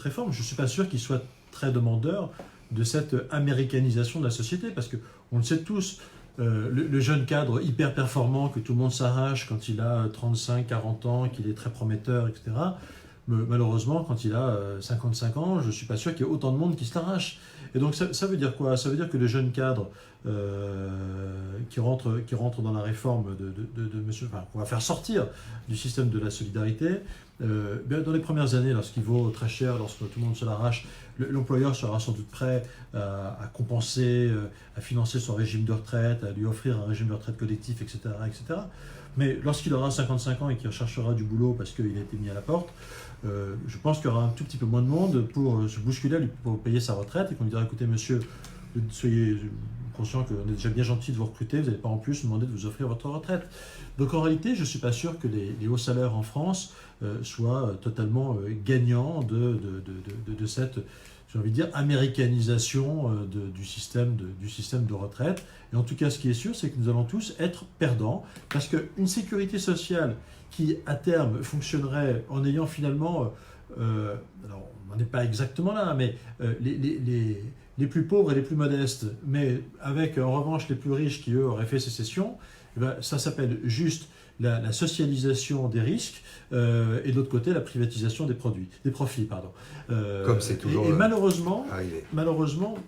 réforme, je ne suis pas sûr qu'ils soient très demandeurs de cette américanisation de la société, parce qu'on le sait tous, le jeune cadre hyper performant que tout le monde s'arrache quand il a 35, 40 ans, qu'il est très prometteur, etc., malheureusement, quand il a 55 ans, je ne suis pas sûr qu'il y ait autant de monde qui se l'arrache. Et donc ça veut dire quoi? Ça veut dire que le jeune cadre qui rentre dans la réforme de monsieur, enfin, qu'on va faire sortir du système de la solidarité, dans les premières années, lorsqu'il vaut très cher, lorsque tout le monde se l'arrache, l'employeur sera sans doute prêt à compenser, à financer son régime de retraite, à lui offrir un régime de retraite collectif, etc., etc. Mais lorsqu'il aura 55 ans et qu'il recherchera du boulot parce qu'il a été mis à la porte, je pense qu'il y aura un tout petit peu moins de monde pour se bousculer, pour payer sa retraite, et qu'on lui dira, écoutez monsieur, soyez conscient qu'on est déjà bien gentil de vous recruter, vous n'allez pas en plus nous demander de vous offrir votre retraite. Donc en réalité, je ne suis pas sûr que les hauts salaires en France soient totalement gagnants de cette, j'ai envie de dire, américanisation du système de retraite. Et en tout cas, ce qui est sûr, c'est que nous allons tous être perdants, parce qu'une sécurité sociale qui, à terme, fonctionnerait en ayant finalement, alors on n'en est pas exactement là, mais les plus pauvres et les plus modestes, mais avec en revanche les plus riches qui, eux, auraient fait sécession, eh ben, ça s'appelle juste la socialisation des risques et de l'autre côté la privatisation des profits. Comme c'est toujours et malheureusement, arrivé. Malheureusement,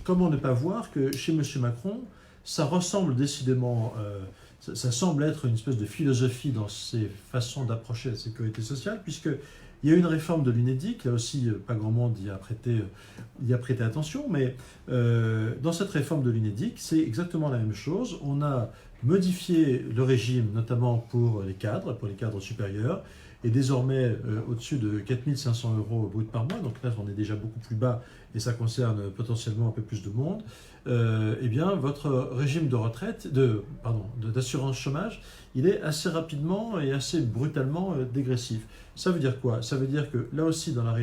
comment ne pas voir que chez M. Macron, ça ressemble décidément, ça semble être une espèce de philosophie dans ses façons d'approcher la sécurité sociale, puisqu'il y a une réforme de l'UNEDIC, là aussi pas grand monde y a prêté attention, mais dans cette réforme de l'UNEDIC, c'est exactement la même chose. On a modifié le régime, notamment pour les cadres supérieurs, et désormais au-dessus de 4 500 € brut par mois, donc là on est déjà beaucoup plus bas et ça concerne potentiellement un peu plus de monde, eh bien votre régime de retraite, d'assurance chômage, il est assez rapidement et assez brutalement dégressif. Ça veut dire quoi? Ça veut dire que là aussi dans la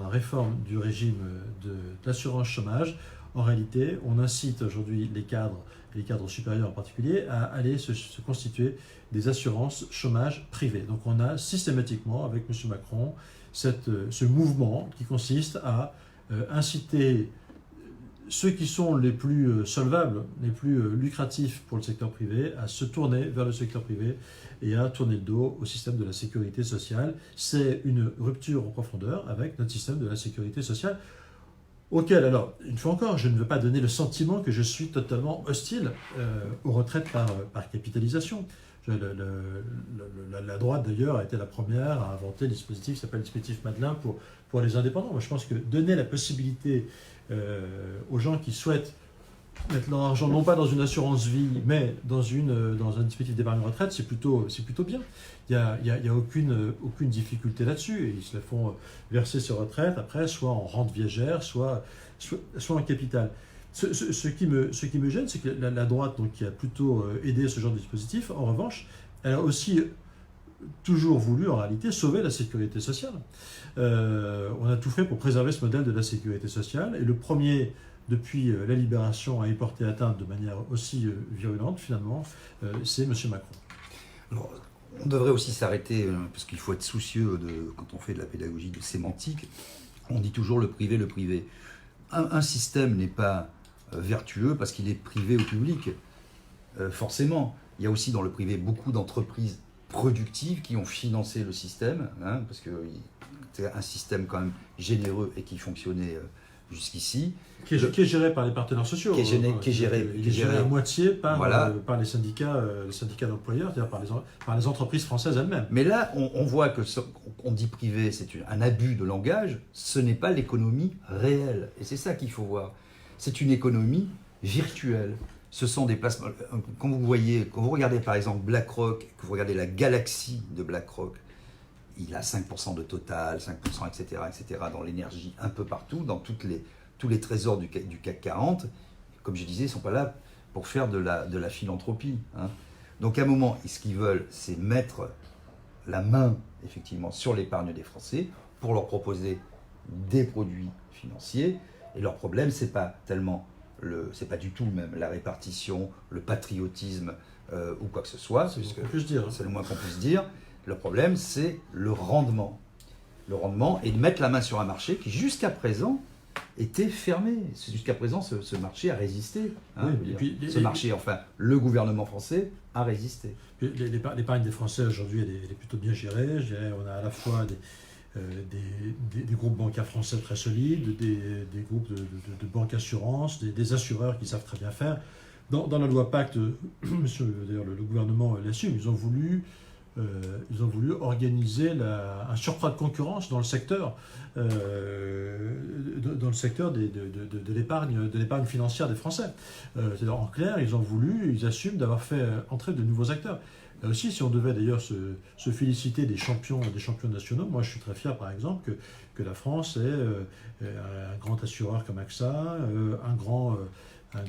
réforme du régime de l'assurance chômage, en réalité, on incite aujourd'hui les cadres supérieurs en particulier, à aller se constituer des assurances chômage privées. Donc on a systématiquement, avec M. Macron, ce mouvement qui consiste à inciter ceux qui sont les plus solvables, les plus lucratifs pour le secteur privé, à se tourner vers le secteur privé et à tourner le dos au système de la sécurité sociale. C'est une rupture en profondeur avec notre système de la sécurité sociale, auquel, alors, une fois encore, je ne veux pas donner le sentiment que je suis totalement hostile aux retraites par capitalisation. La droite, d'ailleurs, a été la première à inventer le dispositif qui s'appelle le dispositif Madelin pour les indépendants. Moi, je pense que donner la possibilité aux gens qui souhaitent mettre leur argent non pas dans une assurance vie, mais dans un dispositif d'épargne retraite, c'est plutôt bien. Il n'y a aucune difficulté là-dessus. Et ils se la font verser sur retraite, après, soit en rente viagère, soit en capital. Ce qui me gêne, c'est que la droite, donc, qui a plutôt aidé ce genre de dispositif, en revanche, elle a aussi toujours voulu, en réalité, sauver la sécurité sociale. On a tout fait pour préserver ce modèle de la sécurité sociale. Et le premier, depuis la libération, à y porter atteinte de manière aussi virulente, finalement, c'est M. Macron. Alors, on devrait aussi s'arrêter, parce qu'il faut être soucieux, quand on fait de la pédagogie de sémantique, on dit toujours le privé, le privé. Un système n'est pas vertueux parce qu'il est privé ou public. Forcément, il y a aussi dans le privé beaucoup d'entreprises productives qui ont financé le système, hein, parce que c'est un système quand même généreux et qui fonctionnait jusqu'ici. Qui est géré par les partenaires sociaux. Qui est géré à moitié par les syndicats d'employeurs, c'est-à-dire par les entreprises françaises elles-mêmes. Mais là, on voit que on dit privé, c'est un abus de langage, ce n'est pas l'économie réelle. Et c'est ça qu'il faut voir. C'est une économie virtuelle. Ce sont des placements. Quand vous regardez par exemple BlackRock, que vous regardez la galaxie de BlackRock, il a 5% de Total, 5%, etc., dans l'énergie un peu partout, dans tous les trésors du CAC 40. Comme je disais, ils ne sont pas là pour faire de la philanthropie. Hein. Donc à un moment, ce qu'ils veulent, c'est mettre la main, effectivement, sur l'épargne des Français pour leur proposer des produits financiers. Et leur problème, c'est pas tellement c'est pas du tout même la répartition, le patriotisme ou quoi que ce soit. C'est le moins qu'on puisse dire. Le problème, c'est le rendement. Le rendement et de mettre la main sur un marché qui, jusqu'à présent, était fermé. Jusqu'à présent, ce marché a résisté. Ce marché, enfin, le gouvernement français a résisté. L'épargne des Français, aujourd'hui, elle est plutôt bien gérée. Je dirais, on a à la fois des groupes bancaires français très solides, des groupes de banque assurance, des assureurs qui savent très bien faire. Dans la loi Pacte, d'ailleurs le gouvernement l'assume, ils ont voulu organiser un surcroît de concurrence dans le secteur, de l'épargne financière des Français. C'est-à-dire, en clair, ils assument d'avoir fait entrer de nouveaux acteurs. Là aussi, si on devait d'ailleurs se féliciter des champions nationaux, moi je suis très fier par exemple que la France ait un grand assureur comme AXA, un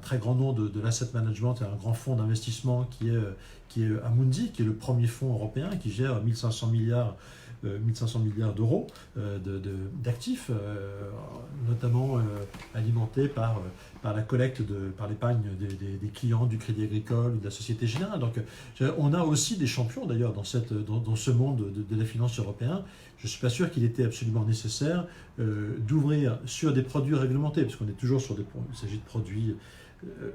très grand nom de l'asset management et un grand fonds d'investissement qui est Amundi, qui est le premier fonds européen qui gère 1500 milliards d'euros d'actifs, notamment alimentés par la collecte, par l'épargne des clients du Crédit Agricole ou de la Société Générale. Donc on a aussi des champions d'ailleurs dans ce monde de la finance européen. Je ne suis pas sûr qu'il était absolument nécessaire d'ouvrir sur des produits réglementés, parce qu'on est toujours il s'agit de produits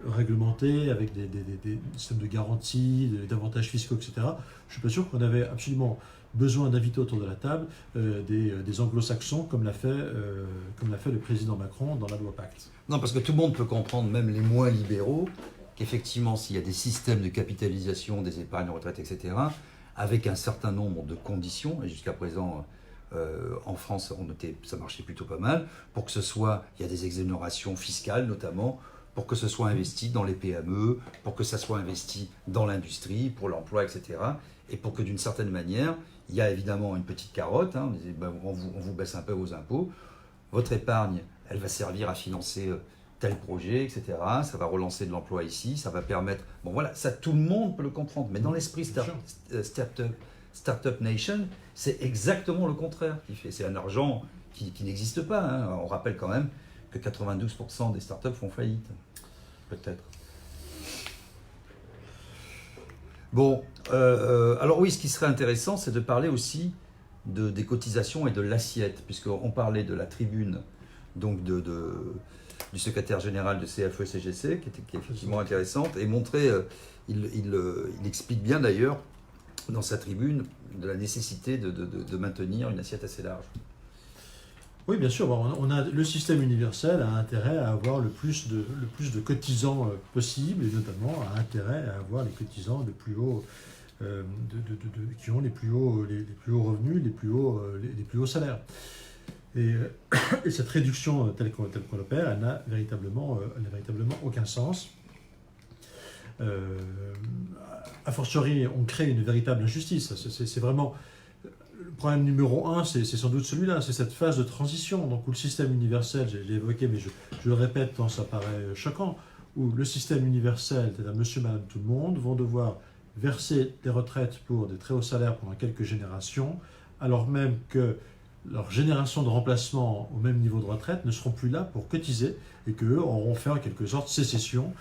réglementés avec des systèmes de garantie, d'avantages fiscaux, etc. Je ne suis pas sûr qu'on avait absolument besoin d'inviter autour de la table des anglo-saxons comme l'a fait le président Macron dans la loi Pacte. Non, parce que tout le monde peut comprendre, même les moins libéraux, qu'effectivement, s'il y a des systèmes de capitalisation des épargnes retraites, etc., avec un certain nombre de conditions, et jusqu'à présent, en France, ça marchait plutôt pas mal, pour que ce soit, il y a des exonérations fiscales notamment, pour que ce soit investi dans les PME, pour que ça soit investi dans l'industrie, pour l'emploi, etc., et pour que d'une certaine manière, il y a évidemment une petite carotte, on disait, on vous baisse un peu vos impôts, votre épargne, elle va servir à financer tel projet, etc. Ça va relancer de l'emploi ici, ça va permettre... Bon voilà, ça tout le monde peut le comprendre, mais dans l'esprit Startup Nation, c'est exactement le contraire qui fait. C'est un argent qui n'existe pas. On rappelle quand même que 92% des startups font faillite. Peut-être. Bon, alors oui, ce qui serait intéressant, c'est de parler aussi des cotisations et de l'assiette, puisqu'on parlait de la tribune donc du secrétaire général de CFE-CGC, qui est effectivement intéressante, et il explique bien d'ailleurs dans sa tribune de la nécessité de maintenir une assiette assez large. Oui, bien sûr. Le système universel a intérêt à avoir le plus de cotisants possible, et notamment a intérêt à avoir les cotisants de plus haut, qui ont les plus hauts revenus, les plus hauts salaires. Et cette réduction telle qu'on l'opère, elle n'a véritablement aucun sens. A fortiori, on crée une véritable injustice. C'est vraiment le problème numéro un, c'est sans doute celui-là, c'est cette phase de transition, donc où le système universel, j'ai évoqué, mais je le répète tant ça paraît choquant, où le système universel, c'est-à-dire monsieur, madame, tout le monde, vont devoir verser des retraites pour des très hauts salaires pendant quelques générations, alors même que leurs générations de remplacement au même niveau de retraite ne seront plus là pour cotiser et qu'eux auront fait en quelque sorte sécession,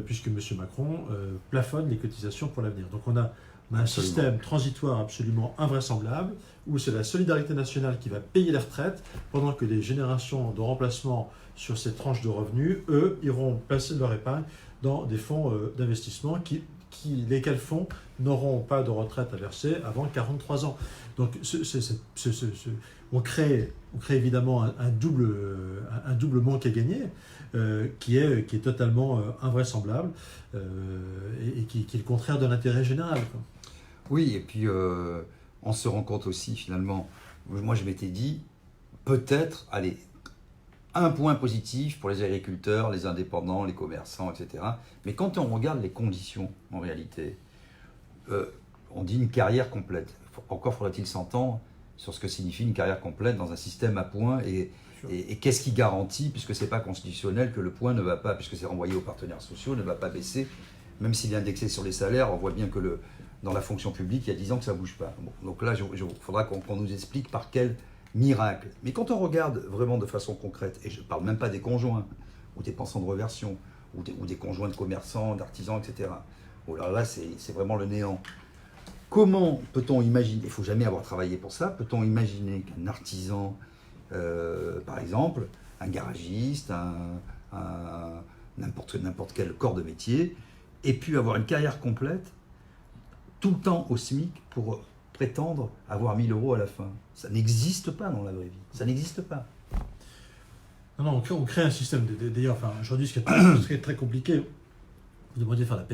puisque M. Macron plafonne les cotisations pour l'avenir. Donc on a un système transitoire absolument invraisemblable où c'est la solidarité nationale qui va payer les retraites pendant que les générations de remplacement sur ces tranches de revenus, eux, iront placer leur épargne dans des fonds d'investissement lesquels fonds n'auront pas de retraite à verser avant 43 ans. Donc on crée évidemment un double manque à gagner qui est totalement invraisemblable et qui est le contraire de l'intérêt général, quoi. Oui, et puis on se rend compte aussi finalement, moi je m'étais dit, peut-être, allez, un point positif pour les agriculteurs, les indépendants, les commerçants, etc. Mais quand on regarde les conditions, en réalité, on dit une carrière complète. Encore faudrait-il s'entendre sur ce que signifie une carrière complète dans un système à points et qu'est-ce qui garantit, puisque ce n'est pas constitutionnel, que le point ne va pas, puisque c'est renvoyé aux partenaires sociaux, ne va pas baisser même s'il est indexé sur les salaires, on voit bien que dans la fonction publique, il y a 10 ans que ça ne bouge pas. Bon, donc là, il faudra qu'on nous explique par quel miracle. Mais quand on regarde vraiment de façon concrète, et je ne parle même pas des conjoints, ou des pensions de reversion, ou des conjoints de commerçants, d'artisans, etc. Bon, alors là, c'est vraiment le néant. Comment peut-on imaginer, il ne faut jamais avoir travaillé pour ça, peut-on imaginer qu'un artisan, par exemple, un garagiste, n'importe quel corps de métier, ait pu avoir une carrière complète, tout le temps au SMIC, pour prétendre avoir 1 000 € à la fin? Ça n'existe pas dans la vraie vie, ça n'existe pas. Non, on crée un système, d'ailleurs, aujourd'hui, ce qui est très compliqué, vous demandez de faire la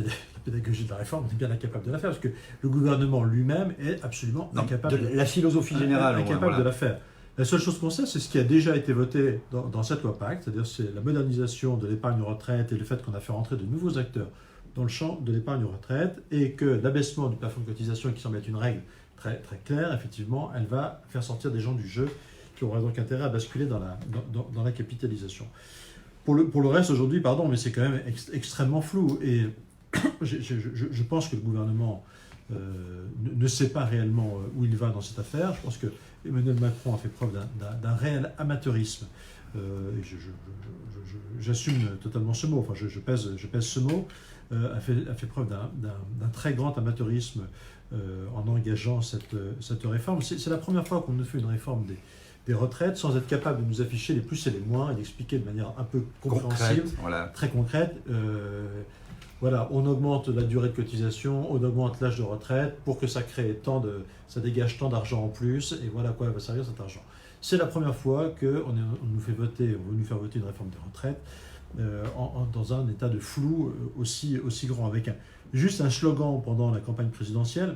pédagogie de la réforme, on est bien incapable de la faire, parce que le gouvernement lui-même est absolument incapable de la philosophie générale. Incapable de la faire. La seule chose qu'on sait, c'est ce qui a déjà été voté dans cette loi Pacte, c'est-à-dire c'est la modernisation de l'épargne retraite et le fait qu'on a fait rentrer de nouveaux acteurs dans le champ de l'épargne retraite, et que l'abaissement du plafond de cotisation, qui semble être une règle très, très claire, effectivement, elle va faire sortir des gens du jeu qui auraient donc intérêt à basculer dans la capitalisation. Pour le reste, aujourd'hui, pardon, mais c'est quand même extrêmement flou. Et je pense que le gouvernement ne sait pas réellement où il va dans cette affaire. Je pense que Emmanuel Macron a fait preuve d'un réel amateurisme. J'assume totalement ce mot, je pèse ce mot, a fait preuve d'un très grand amateurisme en engageant cette réforme. C'est la première fois qu'on nous fait une réforme des retraites sans être capable de nous afficher les plus et les moins et d'expliquer de manière un peu compréhensible, très concrète. Voilà, on augmente la durée de cotisation, on augmente l'âge de retraite pour que ça dégage tant d'argent en plus, et voilà à quoi va servir cet argent. C'est la première fois qu'on veut nous faire voter une réforme des retraites dans un état de flou aussi grand, avec juste un slogan pendant la campagne présidentielle,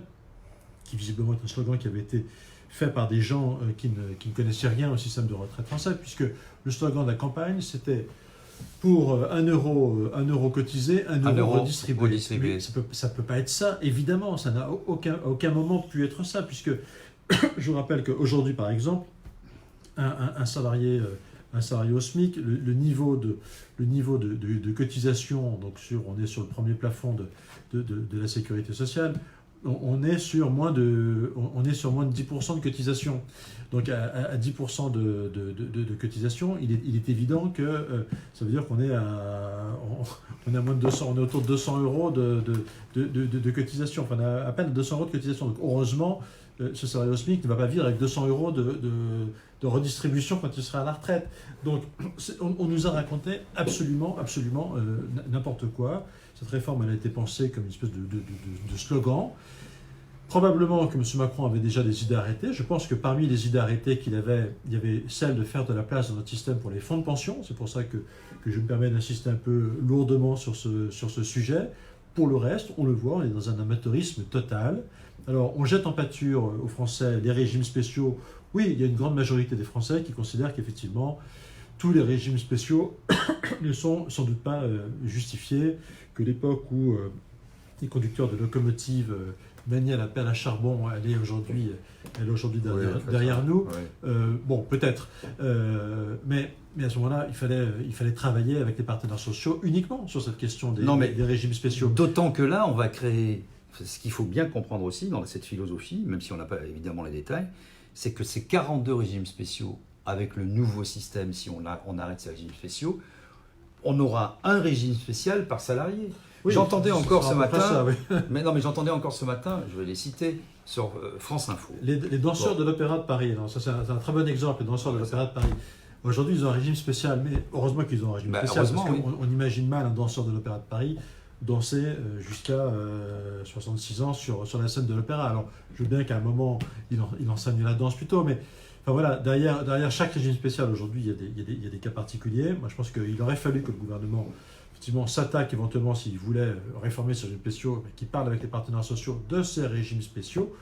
qui visiblement est un slogan qui avait été fait par des gens qui ne connaissaient rien au système de retraite français, puisque le slogan de la campagne, c'était pour 1 euro cotisé, 1 euro redistribué. Mais ça ne peut pas être ça, évidemment, ça n'a à aucun moment pu être ça, puisque je vous rappelle qu'aujourd'hui, par exemple, un salarié au SMIC, le niveau de cotisation, donc on est sur le premier plafond de la sécurité sociale, on est sur moins de 10% de cotisation. Donc à 10% de cotisation, il est évident que ça veut dire qu'on est à moins de 200, on est autour de 200 € de cotisation. Enfin, on a à peine 200 € de cotisation. Donc heureusement, ce salarié au SMIC ne va pas vivre avec 200 € de redistribution quand il sera à la retraite. Donc on nous a raconté absolument n'importe quoi. Cette réforme, elle a été pensée comme une espèce de slogan. Probablement que M. Macron avait déjà des idées arrêtées. Je pense que parmi les idées arrêtées qu'il avait, il y avait celle de faire de la place dans notre système pour les fonds de pension. C'est pour ça que je me permets d'insister un peu lourdement sur ce sujet. Pour le reste, on le voit, on est dans un amateurisme total. Alors, on jette en pâture aux Français les régimes spéciaux. Oui, il y a une grande majorité des Français qui considèrent qu'effectivement, tous les régimes spéciaux ne sont sans doute pas justifiés, que l'époque où les conducteurs de locomotives maniaient la pelle à charbon, elle est aujourd'hui derrière nous. Oui. Bon, peut-être. Mais à ce moment-là, il fallait travailler avec les partenaires sociaux uniquement sur cette question des régimes spéciaux. D'autant que là, on va créer... Ce qu'il faut bien comprendre aussi dans cette philosophie, même si on n'a pas évidemment les détails, c'est que ces 42 régimes spéciaux, avec le nouveau système, si on arrête ces régimes spéciaux, on aura un régime spécial par salarié. Oui, j'entendais encore ce matin, ça, oui. J'entendais encore ce matin, je vais les citer, sur France Info. Les danseurs de l'Opéra de Paris, ça c'est un très bon exemple, les danseurs de l'Opéra de Paris. Aujourd'hui, ils ont un régime spécial, mais heureusement qu'ils ont un régime spécial, parce qu'on imagine mal un danseur de l'Opéra de Paris danser jusqu'à 66 ans sur la scène de l'opéra. Alors, je veux bien qu'à un moment, il enseigne la danse plutôt, mais enfin, voilà, derrière chaque régime spécial, aujourd'hui, il y a des cas particuliers. Moi, je pense qu'il aurait fallu que le gouvernement effectivement, s'attaque éventuellement, s'il voulait réformer ces régimes spéciaux, qu'il parle avec les partenaires sociaux de ces régimes spéciaux,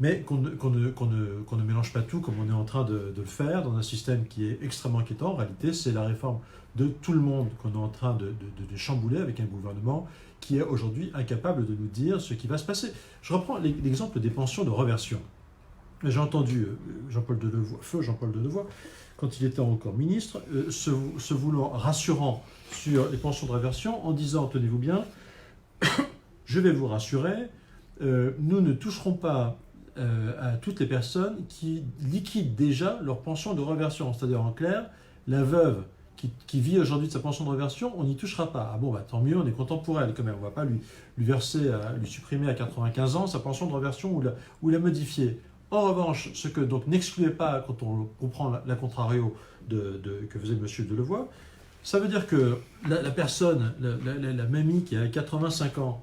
mais qu'on ne mélange pas tout comme on est en train de le faire dans un système qui est extrêmement inquiétant. En réalité, c'est la réforme de tout le monde qu'on est en train de chambouler avec un gouvernement qui est aujourd'hui incapable de nous dire ce qui va se passer. Je reprends l'exemple des pensions de reversion. J'ai entendu feu Jean-Paul Delevoye, quand il était encore ministre, se voulant rassurant sur les pensions de réversion en disant, tenez-vous bien, je vais vous rassurer, nous ne toucherons pas à toutes les personnes qui liquident déjà leur pension de réversion. C'est-à-dire, en clair, la veuve qui vit aujourd'hui de sa pension de réversion, on n'y touchera pas. Ah bon, bah, tant mieux, on est content pour elle quand même. On ne va pas lui verser, lui supprimer à 95 ans sa pension de réversion ou la modifier. En revanche, ce que donc n'excluez pas quand on comprend la contrario que faisait M. Delevoye, ça veut dire que la personne, la mamie qui a 85 ans,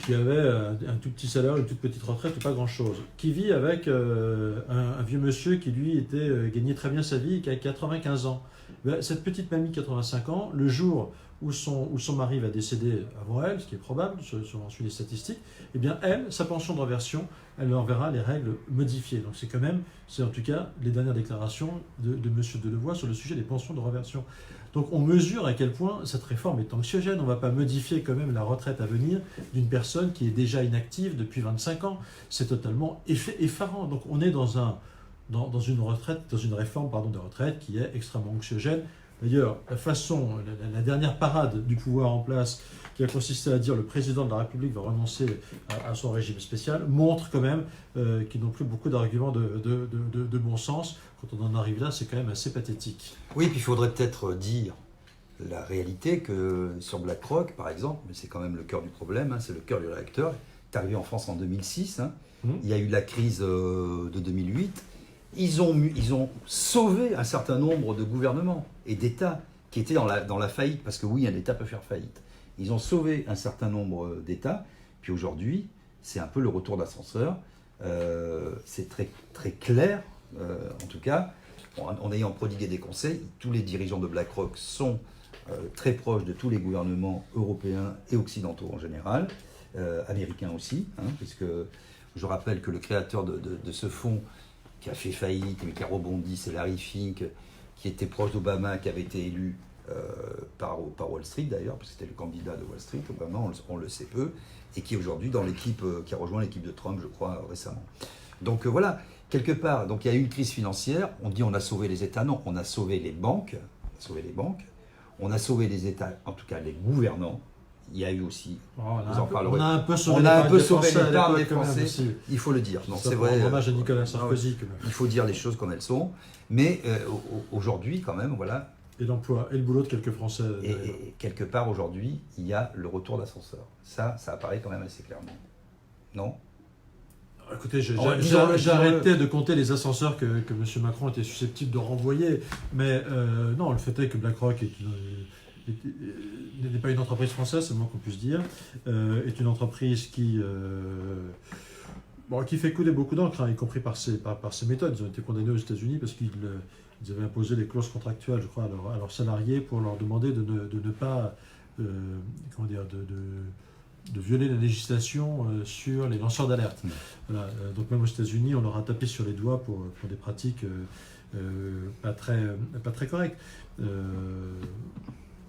qui avait un tout petit salaire, une toute petite retraite, ou pas grand-chose, qui vit avec un vieux monsieur qui, lui, gagnait très bien sa vie et qui a 95 ans. Ben, cette petite mamie de 85 ans, le jour où son mari va décéder avant elle, ce qui est probable, selon les statistiques, eh bien, elle, sa pension de réversion, elle leur verra les règles modifiées. Donc c'est en tout cas les dernières déclarations de M. Delevoye sur le sujet des pensions de réversion. Donc on mesure à quel point cette réforme est anxiogène. On ne va pas modifier quand même la retraite à venir d'une personne qui est déjà inactive depuis 25 ans. C'est totalement effarant. Donc on est dans une réforme de retraite qui est extrêmement anxiogène. D'ailleurs, la dernière parade du pouvoir en place, qui a consisté à dire le président de la République va renoncer à son régime spécial, montre quand même qu'ils n'ont plus beaucoup d'arguments de bon sens. Quand on en arrive là, c'est quand même assez pathétique. Oui, puis il faudrait peut-être dire la réalité que sur BlackRock, par exemple, mais c'est quand même le cœur du problème, hein, c'est le cœur du réacteur, est arrivé en France en 2006, hein. Il y a eu la crise de 2008, ils ont sauvé un certain nombre de gouvernements et d'États qui étaient dans la faillite, parce que oui, un État peut faire faillite. Ils ont sauvé un certain nombre d'États, puis aujourd'hui, c'est un peu le retour d'ascenseur. C'est très, très clair, en tout cas, en ayant prodigué des conseils, tous les dirigeants de BlackRock sont très proches de tous les gouvernements européens et occidentaux en général, américains aussi, hein, puisque je rappelle que le créateur de ce fonds qui a fait faillite, mais qui a rebondi, c'est Larry Fink, qui était proche d'Obama, qui avait été élu par Wall Street d'ailleurs, parce que c'était le candidat de Wall Street, Obama, on le sait peu, et qui est aujourd'hui dans l'équipe, qui a rejoint l'équipe de Trump, je crois, récemment. Donc voilà, quelque part, donc il y a eu une crise financière, on dit on a sauvé les États, non, on a sauvé les banques, on a sauvé les États, en tout cas les gouvernants. Il y a eu aussi, vous en parlerez. On a un peu sauvé l'épargne des Français, il faut le dire. Non, c'est vrai. Hommage à Nicolas Sarkozy. Il faut dire les choses comme elles sont. Mais aujourd'hui, quand même, voilà. Et l'emploi et le boulot de quelques Français. Et quelque part, aujourd'hui, il y a le retour d'ascenseur. Ça apparaît quand même assez clairement. Non ? Écoutez, j'ai arrêté de compter les ascenseurs que M. Macron était susceptible de renvoyer. Mais non, le fait est que BlackRock n'est pas une entreprise française, c'est le moins qu'on puisse dire, est une entreprise qui fait couler beaucoup d'encre, hein, y compris par ses méthodes. Ils ont été condamnés aux États-Unis parce qu'ils avaient imposé des clauses contractuelles, je crois, à leurs salariés pour leur demander de ne pas de violer la législation sur les lanceurs d'alerte. Voilà, donc même aux États-Unis, on leur a tapé sur les doigts pour des pratiques pas très correctes.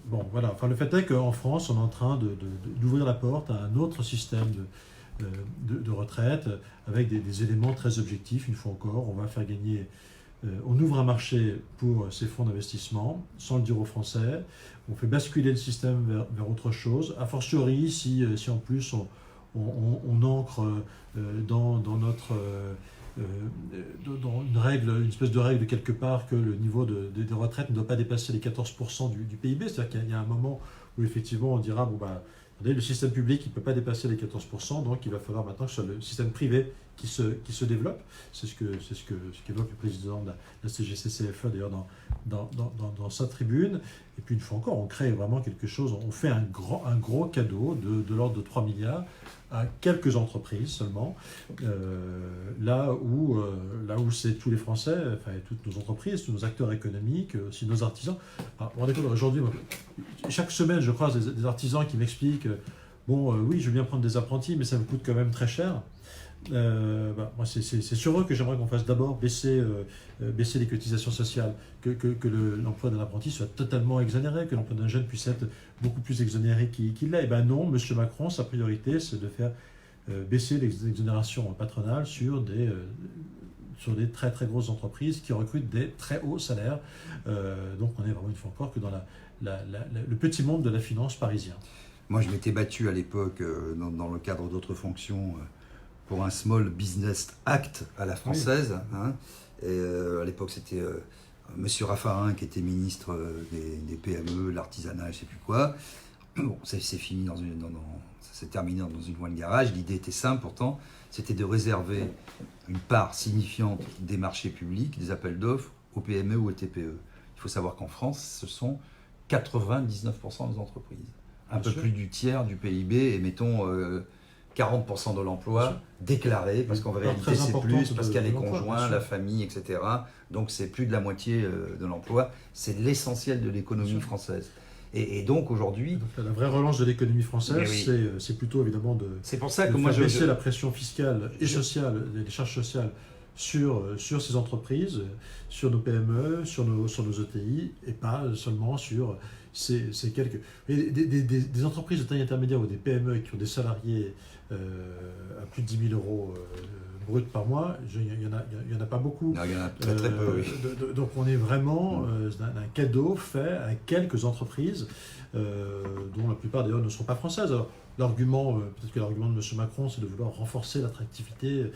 Bon, voilà. Enfin, le fait est qu'en France, on est en train d'ouvrir la porte à un autre système de retraite avec des éléments très objectifs. Une fois encore, on va faire gagner. On ouvre un marché pour ces fonds d'investissement, sans le dire aux Français. On fait basculer le système vers autre chose. A fortiori, si en plus on ancre dans notre dans une espèce de règle quelque part que le niveau des retraites ne doit pas dépasser les 14% du PIB. C'est-à-dire qu'il y a un moment où effectivement on dira, bon bah, le système public il ne peut pas dépasser les 14%, donc il va falloir maintenant que ce soit le système privé qui se développe. C'est ce qu'évoque le président de la CGCCFE d'ailleurs dans sa tribune. Et puis une fois encore, on crée vraiment quelque chose, on fait un gros cadeau de l'ordre de 3 milliards à quelques entreprises seulement, là où c'est tous les Français, enfin toutes nos entreprises, tous nos acteurs économiques, aussi nos artisans. Alors, vous vous rendez compte, aujourd'hui, chaque semaine, je croise des artisans qui m'expliquent oui, je veux bien prendre des apprentis, mais ça me coûte quand même très cher. Moi, c'est sur eux que j'aimerais qu'on fasse d'abord baisser les cotisations sociales, que l'emploi d'un apprenti soit totalement exonéré, que l'emploi d'un jeune puisse être beaucoup plus exonéré qu'il l'est. Et ben non, M. Macron, sa priorité, c'est de faire baisser les exonérations patronales sur des très très grosses entreprises qui recrutent des très hauts salaires. Donc on est vraiment une fois encore que dans le petit monde de la finance parisien. Moi, je m'étais battu à l'époque, dans le cadre d'autres fonctions, pour un Small Business Act à la française. Oui. Hein. Et, à l'époque, c'était Monsieur Raffarin qui était ministre des PME, de l'artisanat, je ne sais plus quoi. Bon, ça s'est fini ça s'est terminé dans une voie de garage. L'idée était simple pourtant, c'était de réserver une part signifiante des marchés publics, des appels d'offres aux PME ou aux TPE. Il faut savoir qu'en France, ce sont 99% des entreprises. Un peu plus du tiers du PIB et mettons 40% de l'emploi déclaré, parce qu'en réalité c'est plus, parce qu'il y a les conjoints, la famille, etc. Donc c'est plus de la moitié de l'emploi. C'est l'essentiel de l'économie française. Et donc aujourd'hui... La vraie relance de l'économie française, oui. C'est plutôt évidemment de baisser la pression fiscale et sociale, les charges sociales sur ces entreprises, sur nos PME, sur nos ETI, et pas seulement sur ces quelques... Des entreprises de taille intermédiaire ou des PME qui ont des salariés à plus de 10 000 euros brut par mois, il n'y en a pas beaucoup. Non, il y en a très peu, oui. Donc on est vraiment d'un cadeau fait à quelques entreprises, dont la plupart d'ailleurs ne sont pas françaises. Alors, l'argument, peut-être que l'argument de M. Macron, c'est de vouloir renforcer l'attractivité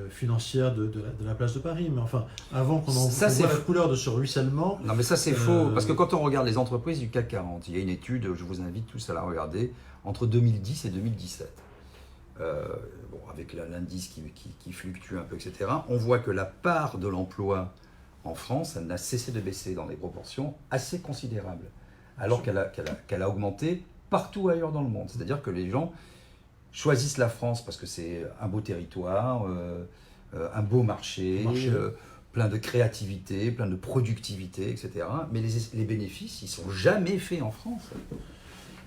financière de la place de Paris. Mais enfin, avant qu'on en voit la couleur de ce ruissellement... Non, mais ça c'est faux, parce que quand on regarde les entreprises du CAC 40, il y a une étude, je vous invite tous à la regarder, entre 2010 et 2017. Avec l'indice qui fluctue un peu, etc., on voit que la part de l'emploi en France, elle n'a cessé de baisser dans des proportions assez considérables, alors qu'elle a augmenté partout ailleurs dans le monde. C'est-à-dire que les gens choisissent la France parce que c'est un beau territoire, un beau marché. Plein de créativité, plein de productivité, etc. Mais les bénéfices, ils ne sont jamais faits en France.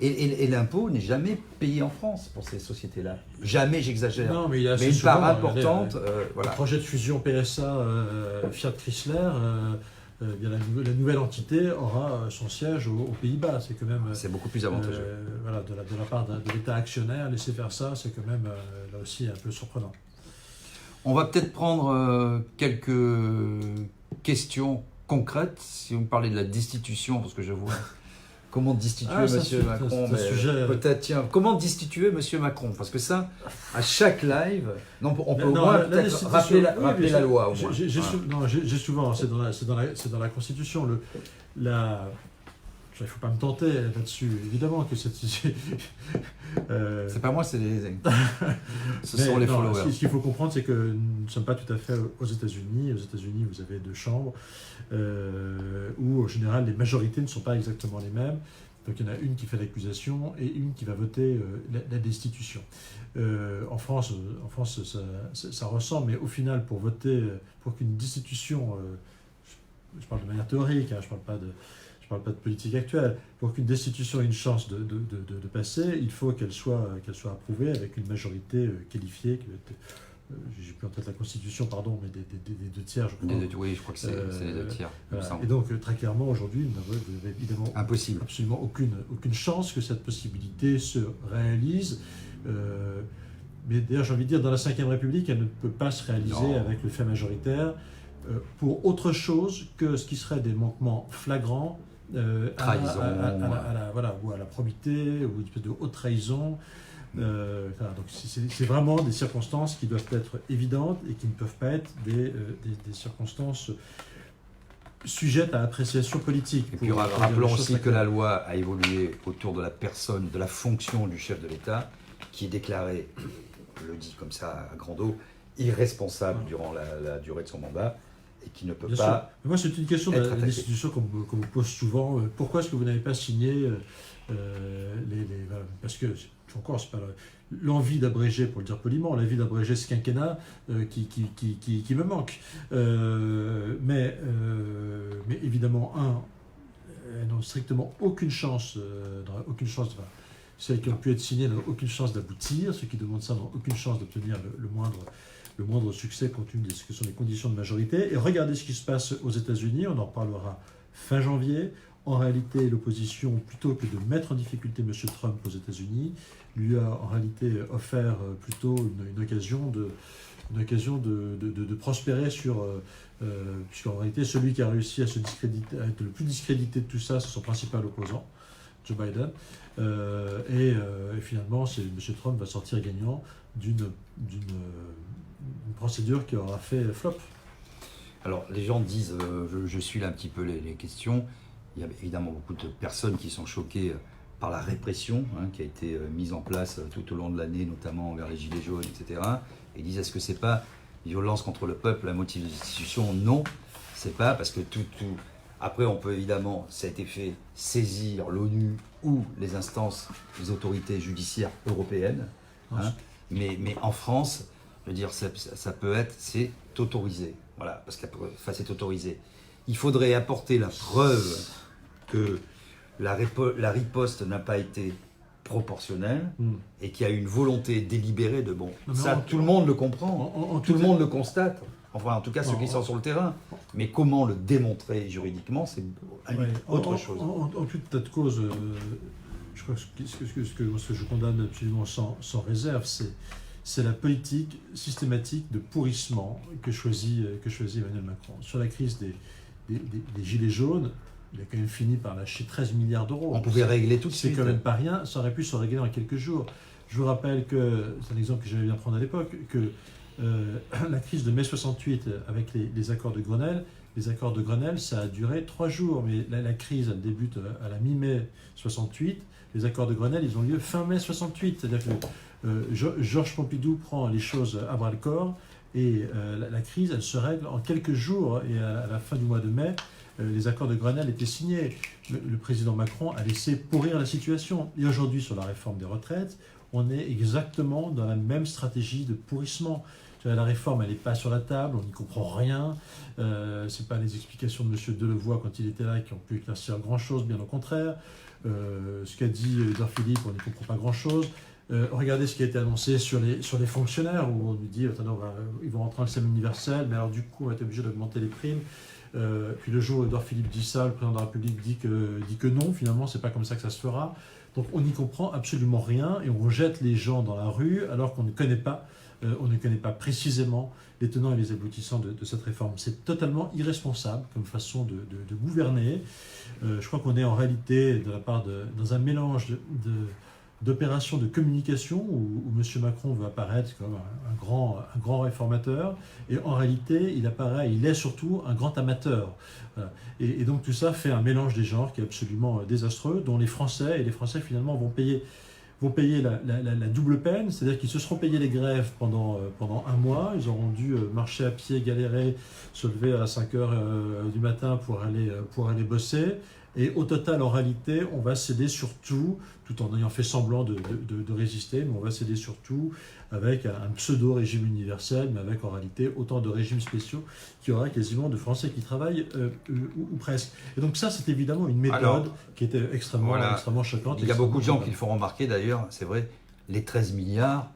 Et l'impôt n'est jamais payé en France pour ces sociétés-là. Jamais, j'exagère. Non, mais il y a une part importante. Le projet de fusion PSA Fiat Chrysler, la nouvelle entité aura son siège aux Pays-Bas. C'est quand même. C'est beaucoup plus avantageux. De la part de l'État actionnaire, laisser faire ça, c'est quand même là aussi un peu surprenant. On va peut-être prendre quelques questions concrètes. Si vous me parlez de la destitution, parce que je vois. Comment destituer M. Macron? Peut-être, tiens, comment destituer M. Macron? Parce que ça, à chaque live, on peut au moins rappeler la loi. J'ai souvent, c'est dans la Constitution. Il ne faut pas me tenter là-dessus, évidemment que c'est pas moi, c'est ce sont les followers. Ce qu'il faut comprendre, c'est que nous ne sommes pas tout à fait aux États-Unis. Aux États-Unis, vous avez 2 chambres, où en général les majorités ne sont pas exactement les mêmes. Donc il y en a une qui fait l'accusation et une qui va voter la destitution. En France, ça ressemble, mais au final, pour voter, pour qu'une destitution, je parle de manière théorique, je ne parle pas de politique actuelle, pour qu'une destitution ait une chance de passer, il faut qu'elle soit approuvée avec une majorité qualifiée. J'ai plus en tête la Constitution, pardon, mais des 2 tiers, je crois. Oui, je crois que c'est les 2 tiers. Voilà. Et donc, très clairement, aujourd'hui, vous n'avez évidemment absolument aucune chance que cette possibilité se réalise. Mais d'ailleurs, j'ai envie de dire, dans la Ve République, elle ne peut pas se réaliser avec le fait majoritaire pour autre chose que ce qui serait des manquements flagrants trahison, ou à la probité, ou une espèce de haute trahison. Donc c'est vraiment des circonstances qui doivent être évidentes et qui ne peuvent pas être des circonstances sujettes à appréciation politique. Et puis rappelons aussi que la loi a évolué autour de la personne, de la fonction du chef de l'État, qui est déclaré, je le dis comme ça à grand eau, irresponsable durant la durée de son mandat. Et qui ne peut pas. Moi, c'est une question de la destitution qu'on me pose souvent. Pourquoi est-ce que vous n'avez pas signé parce que, encore, c'est pas l'envie d'abréger, pour le dire poliment, l'envie d'abréger ce quinquennat qui me manque. Mais évidemment, elles n'ont strictement aucune chance. Celles qui ont pu être signées n'ont aucune chance d'aboutir. Ceux qui demandent ça n'ont aucune chance d'obtenir le moindre succès compte tenu de ce que sont les conditions de majorité. Et regardez ce qui se passe aux États-Unis, on en reparlera fin janvier. En réalité, l'opposition, plutôt que de mettre en difficulté M. Trump aux États-Unis, lui a en réalité offert plutôt une occasion de prospérer puisqu'en réalité, celui qui a réussi à être le plus discrédité de tout ça, c'est son principal opposant, Joe Biden. Et finalement, M. Trump va sortir gagnant d'une procédure qui aura fait flop. Alors, les gens disent, je suis là un petit peu les questions. Il y a évidemment beaucoup de personnes qui sont choquées par la répression qui a été mise en place tout au long de l'année, notamment envers les Gilets jaunes, etc. Et ils disent, est-ce que c'est pas violence contre le peuple, la motif des institutions? Non, c'est pas, parce que tout... Après, on peut évidemment, ça a été fait, saisir l'ONU ou les instances, les autorités judiciaires européennes. Mais en France, je veux dire, ça peut être, c'est autorisé. Voilà, parce que c'est autorisé. Il faudrait apporter la preuve que la riposte n'a pas été proportionnelle et qu'il y a une volonté délibérée de bon. Tout le monde le comprend, tout le monde le constate. Enfin, en tout cas, ceux qui sont sur le terrain. Mais comment le démontrer juridiquement, c'est autre chose. En tout état de cause, je crois que ce que je condamne absolument sans réserve, c'est la politique systématique de pourrissement que choisit Emmanuel Macron. Sur la crise des Gilets jaunes, il a quand même fini par lâcher 13 milliards d'euros. On pouvait régler tout de suite. C'est quand même pas rien, ça aurait pu se régler en quelques jours. Je vous rappelle que, c'est un exemple que j'avais bien prendre à l'époque, que la crise de mai 68 avec les accords de Grenelle, ça a duré 3 jours, mais la crise elle débute à la mi-mai 68, les accords de Grenelle ils ont lieu fin mai 68, c'est-à-dire que Georges Pompidou prend les choses à bras le corps et la crise elle se règle en quelques jours et à la fin du mois de mai, les accords de Grenelle étaient signés. Le président Macron a laissé pourrir la situation. Et aujourd'hui, sur la réforme des retraites, on est exactement dans la même stratégie de pourrissement. La réforme, elle n'est pas sur la table, on n'y comprend rien. Ce n'est pas les explications de M. Delevoye quand il était là qui ont pu éclaircir grand-chose, bien au contraire. Ce qu'a dit Édouard Philippe, on n'y comprend pas grand-chose. Regardez ce qui a été annoncé sur les fonctionnaires, où on nous dit ils vont rentrer en système universel, mais alors du coup, on va être obligé d'augmenter les primes. Puis le jour où Édouard Philippe dit ça, le président de la République dit que non, finalement, c'est pas comme ça que ça se fera. Donc on n'y comprend absolument rien et on jette les gens dans la rue alors qu'on ne connaît pas précisément les tenants et les aboutissants de cette réforme. C'est totalement irresponsable comme façon de gouverner. Je crois qu'on est en réalité dans un mélange d'opérations de communication où M. Macron veut apparaître comme un grand réformateur et en réalité il est surtout un grand amateur. Voilà. Et donc tout ça fait un mélange des genres qui est absolument désastreux, dont les Français finalement vont payer la double peine, c'est-à-dire qu'ils se seront payés les grèves pendant un mois, ils auront dû marcher à pied, galérer, se lever à 5h du matin pour aller bosser. Et au total, en réalité, on va céder sur tout en ayant fait semblant de résister, mais on va céder sur tout avec un pseudo-régime universel, mais avec en réalité autant de régimes spéciaux qu'il y aura quasiment de Français qui travaillent, ou presque. Et donc ça, c'est évidemment une méthode qui était extrêmement choquante. Il y a beaucoup de gens qui le font remarquer d'ailleurs, c'est vrai, les 13 milliards,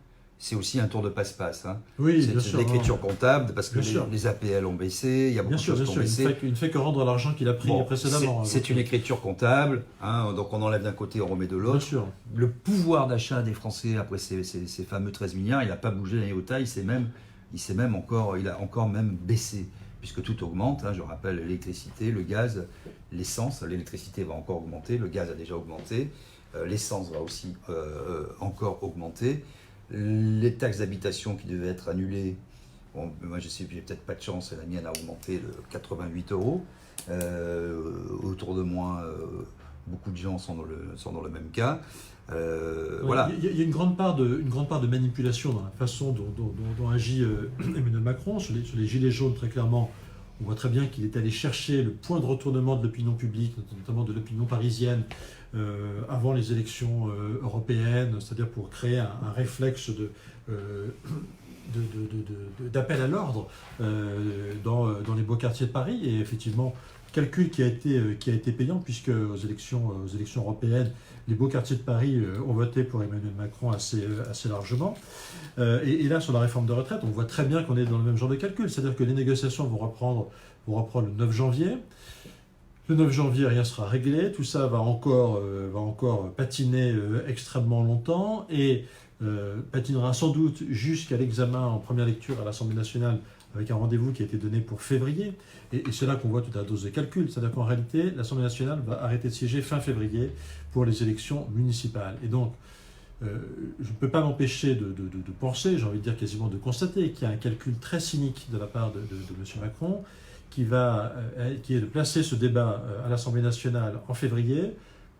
c'est aussi un tour de passe-passe. Oui, c'est de l'écriture comptable, parce que les APL ont baissé, il y a beaucoup de choses qui ont baissé. Il ne fait que rendre l'argent qu'il a pris précédemment. C'est une écriture comptable, donc on enlève d'un côté, on remet de l'autre. Le pouvoir d'achat des Français après ces fameux 13 milliards, il n'a pas bougé d'un iota, il a encore même baissé, puisque tout augmente. Je rappelle l'électricité, le gaz, l'essence. L'électricité va encore augmenter, le gaz a déjà augmenté, l'essence va aussi encore augmenter. Les taxes d'habitation qui devaient être annulées, moi je sais, j'ai peut-être pas de chance, la mienne a augmenté de 88 €. Autour de moi, beaucoup de gens sont dans le même cas. Voilà. Il y a une grande part de manipulation dans la façon dont agit Emmanuel Macron. Sur les Gilets jaunes, très clairement, on voit très bien qu'il est allé chercher le point de retournement de l'opinion publique, notamment de l'opinion parisienne, avant les élections européennes, c'est-à-dire pour créer un réflexe d'appel à l'ordre dans les beaux quartiers de Paris. Et effectivement, calcul qui a été payant, puisque aux élections européennes, les beaux quartiers de Paris ont voté pour Emmanuel Macron assez largement. Et là, sur la réforme de retraite, on voit très bien qu'on est dans le même genre de calcul, c'est-à-dire que les négociations vont reprendre le 9 janvier. Le 9 janvier, rien ne sera réglé, tout ça va encore patiner extrêmement longtemps et patinera sans doute jusqu'à l'examen en première lecture à l'Assemblée nationale avec un rendez-vous qui a été donné pour février. Et c'est là qu'on voit toute la dose de calcul, c'est-à-dire qu'en réalité, l'Assemblée nationale va arrêter de siéger fin février pour les élections municipales. Et donc, je ne peux pas m'empêcher de penser, j'ai envie de dire quasiment de constater, qu'il y a un calcul très cynique de la part de M. Macron qui est de placer ce débat à l'Assemblée nationale en février,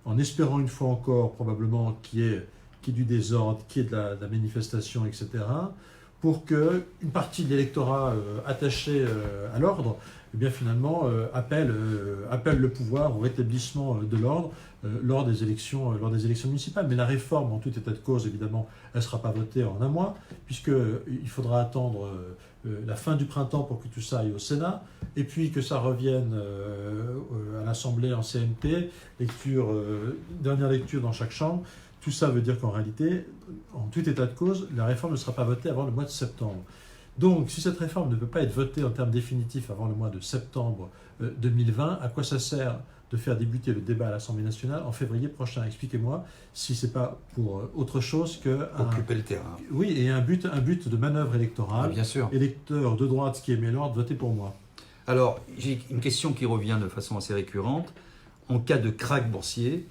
en espérant une fois encore probablement qu'il y ait du désordre, qu'il y ait de la manifestation, etc., pour qu'une partie de l'électorat attaché à l'ordre, eh bien finalement appelle le pouvoir au rétablissement de l'ordre lors des élections municipales. Mais la réforme, en tout état de cause, évidemment, elle ne sera pas votée en un mois, puisqu'il faudra attendre la fin du printemps pour que tout ça aille au Sénat, et puis que ça revienne à l'Assemblée en CMP, dernière lecture dans chaque chambre. Tout ça veut dire qu'en réalité, en tout état de cause, la réforme ne sera pas votée avant le mois de septembre. Donc, si cette réforme ne peut pas être votée en termes définitifs avant le mois de septembre 2020, à quoi ça sert de faire débuter le débat à l'Assemblée nationale en février prochain? Expliquez-moi si ce n'est pas pour autre chose que... Occuper le terrain. Oui, et un but de manœuvre électorale. Ah, bien sûr. Électeurs de droite qui aiment l'ordre, votez pour moi. Alors, j'ai une question qui revient de façon assez récurrente. En cas de krach boursier,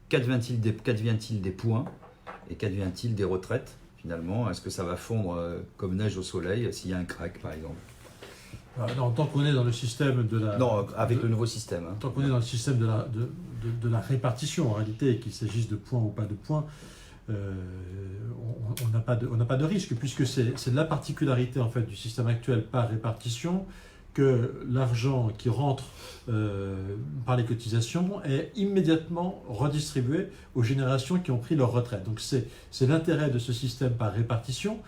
qu'advient-il des points et qu'advient-il des retraites, finalement? Est-ce que ça va fondre comme neige au soleil s'il y a un krach, par exemple? Non, tant qu'on est dans le système de la... Non, avec le nouveau système. Hein. Tant qu'on est dans le système de la répartition, en réalité, qu'il s'agisse de points ou pas de points, on n'a pas de risque, puisque c'est la particularité en fait, du système actuel par répartition, que l'argent qui rentre par les cotisations est immédiatement redistribué aux générations qui ont pris leur retraite. Donc c'est l'intérêt de ce système par répartition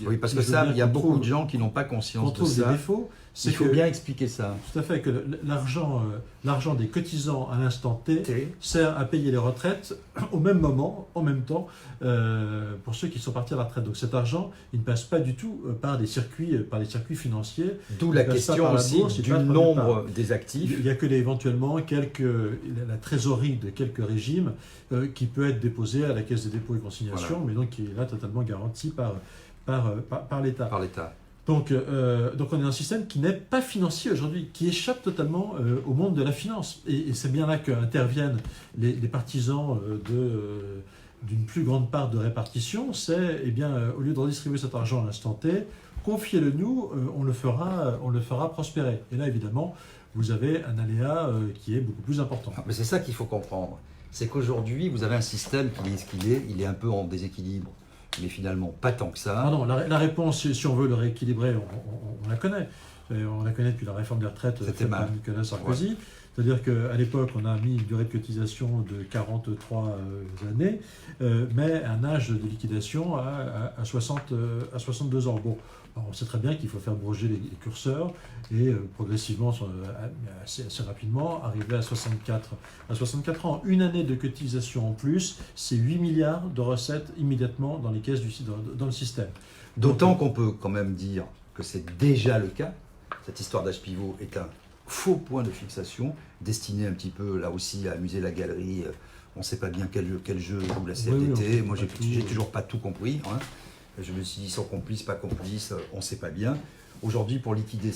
oui, parce que ça, il y a beaucoup de gens qui n'ont pas conscience de ça. Des défauts. Il faut bien expliquer ça. Tout à fait, que l'argent des cotisants à l'instant T sert à payer les retraites au même moment, en même temps, pour ceux qui sont partis à la retraite. Donc cet argent, il ne passe pas du tout par les circuits financiers. D'où la question aussi du nombre des actifs. Il n'y a que éventuellement la trésorerie de quelques régimes qui peut être déposée à la Caisse des dépôts et consignations, voilà. Mais donc qui est là totalement garantie par l'État. Donc on est dans un système qui n'est pas financier aujourd'hui, qui échappe totalement au monde de la finance. Et c'est bien là qu'interviennent les partisans d'une plus grande part de répartition. C'est, au lieu de redistribuer cet argent à l'instant T, confiez-le nous, on le fera prospérer. Et là, évidemment, vous avez un aléa qui est beaucoup plus important. Mais c'est ça qu'il faut comprendre. C'est qu'aujourd'hui, vous avez un système qui est ce qu'il est, il est un peu en déséquilibre. Mais finalement, pas tant que ça. Ah non, la réponse, si on veut le rééquilibrer, on la connaît. On la connaît depuis la réforme des retraites faite par Nicolas Sarkozy. Ouais. C'est-à-dire qu'à l'époque, on a mis une durée de cotisation de 43 années, mais un âge de liquidation à 62 ans. Bon, on sait très bien qu'il faut faire bouger les curseurs et progressivement, assez rapidement, arriver à 64 ans. Une année de cotisation en plus, c'est 8 milliards de recettes immédiatement dans les caisses dans le système. D'autant qu'on peut quand même dire que c'est déjà le cas. Cette histoire d'âge pivot est un faux point de fixation, destiné un petit peu là aussi à amuser la galerie. On ne sait pas bien quel jeu joue la CFDT. Oui, moi, j'ai toujours pas tout compris. Hein. Je me suis dit, ils sont complices, pas complices, on ne sait pas bien. Aujourd'hui, pour liquider,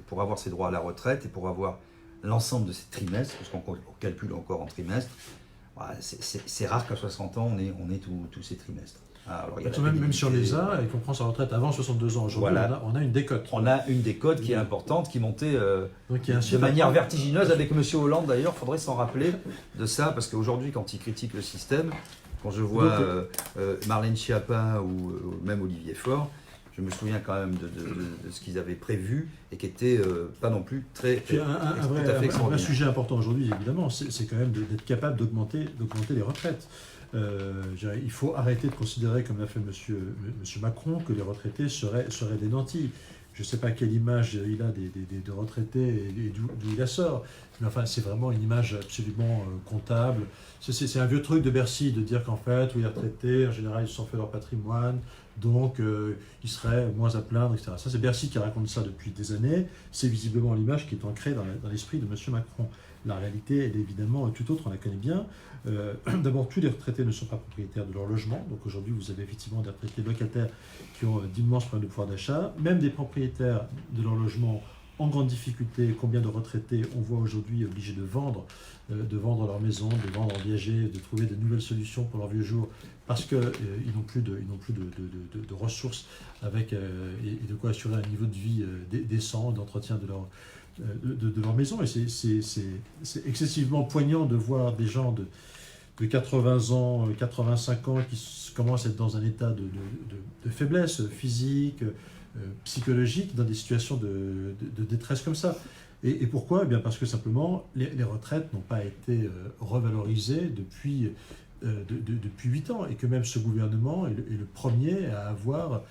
pour avoir ses droits à la retraite et pour avoir l'ensemble de ces trimestres, parce qu'on calcule encore en trimestres, c'est rare qu'à 60 ans, on ait tous ces trimestres. Alors, même si on les a et qu'on prend sa retraite avant 62 ans, aujourd'hui, voilà. on a une décote. On a une décote qui est importante, qui montait de manière vertigineuse avec M. Hollande d'ailleurs. Il faudrait s'en rappeler de ça, parce qu'aujourd'hui, quand il critique le système, quand je vois Marlène Schiappa ou même Olivier Faure, je me souviens quand même de ce qu'ils avaient prévu et qui était pas non plus très un vrai sujet important aujourd'hui, évidemment, c'est quand même d'être capable d'augmenter les retraites. Il faut arrêter de considérer, comme l'a fait M. Macron, que les retraités seraient des nantis. Je ne sais pas quelle image il a des retraités et d'où il la sort. Mais enfin, c'est vraiment une image absolument comptable. C'est un vieux truc de Bercy de dire qu'en fait, les retraités, en général, ils se sont fait leur patrimoine, donc ils seraient moins à plaindre, etc. Ça, c'est Bercy qui raconte ça depuis des années. C'est visiblement l'image qui est ancrée dans l'esprit de M. Macron. La réalité, elle est évidemment tout autre, on la connaît bien. D'abord, tous les retraités ne sont pas propriétaires de leur logement. Donc aujourd'hui, vous avez effectivement des retraités locataires qui ont d'immenses problèmes de pouvoir d'achat. Même des propriétaires de leur logement en grande difficulté, combien de retraités on voit aujourd'hui obligés de vendre leur maison, de vendre en viager, de trouver de nouvelles solutions pour leurs vieux jours, parce qu'ils n'ont plus de ressources et de quoi assurer un niveau de vie décent, d'entretien de leur maison. Et c'est excessivement poignant de voir des gens de 80 ans, 85 ans qui commencent à être dans un état de faiblesse physique, psychologique, dans des situations de détresse comme ça. Et pourquoi ? Eh bien parce que simplement, les retraites n'ont pas été revalorisées depuis 8 ans, et que même ce gouvernement est le premier à avoir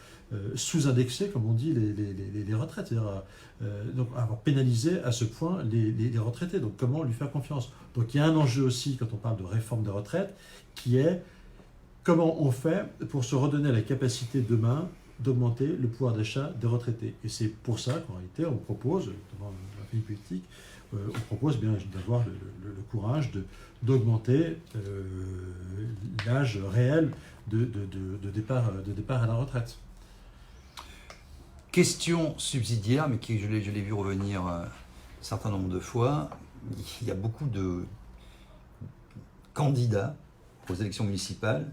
sous-indexé, comme on dit, les retraites, c'est-à-dire donc avoir pénalisé à ce point les retraités. Donc comment lui faire confiance ? Donc il y a un enjeu aussi, quand on parle de réforme des retraites, qui est comment on fait pour se redonner la capacité demain d'augmenter le pouvoir d'achat des retraités. Et c'est pour ça qu'en réalité, on propose, devant la famille politique, on propose bien d'avoir le courage d'augmenter l'âge réel de départ à la retraite. Question subsidiaire, mais je l'ai vu revenir un certain nombre de fois. Il y a beaucoup de candidats aux élections municipales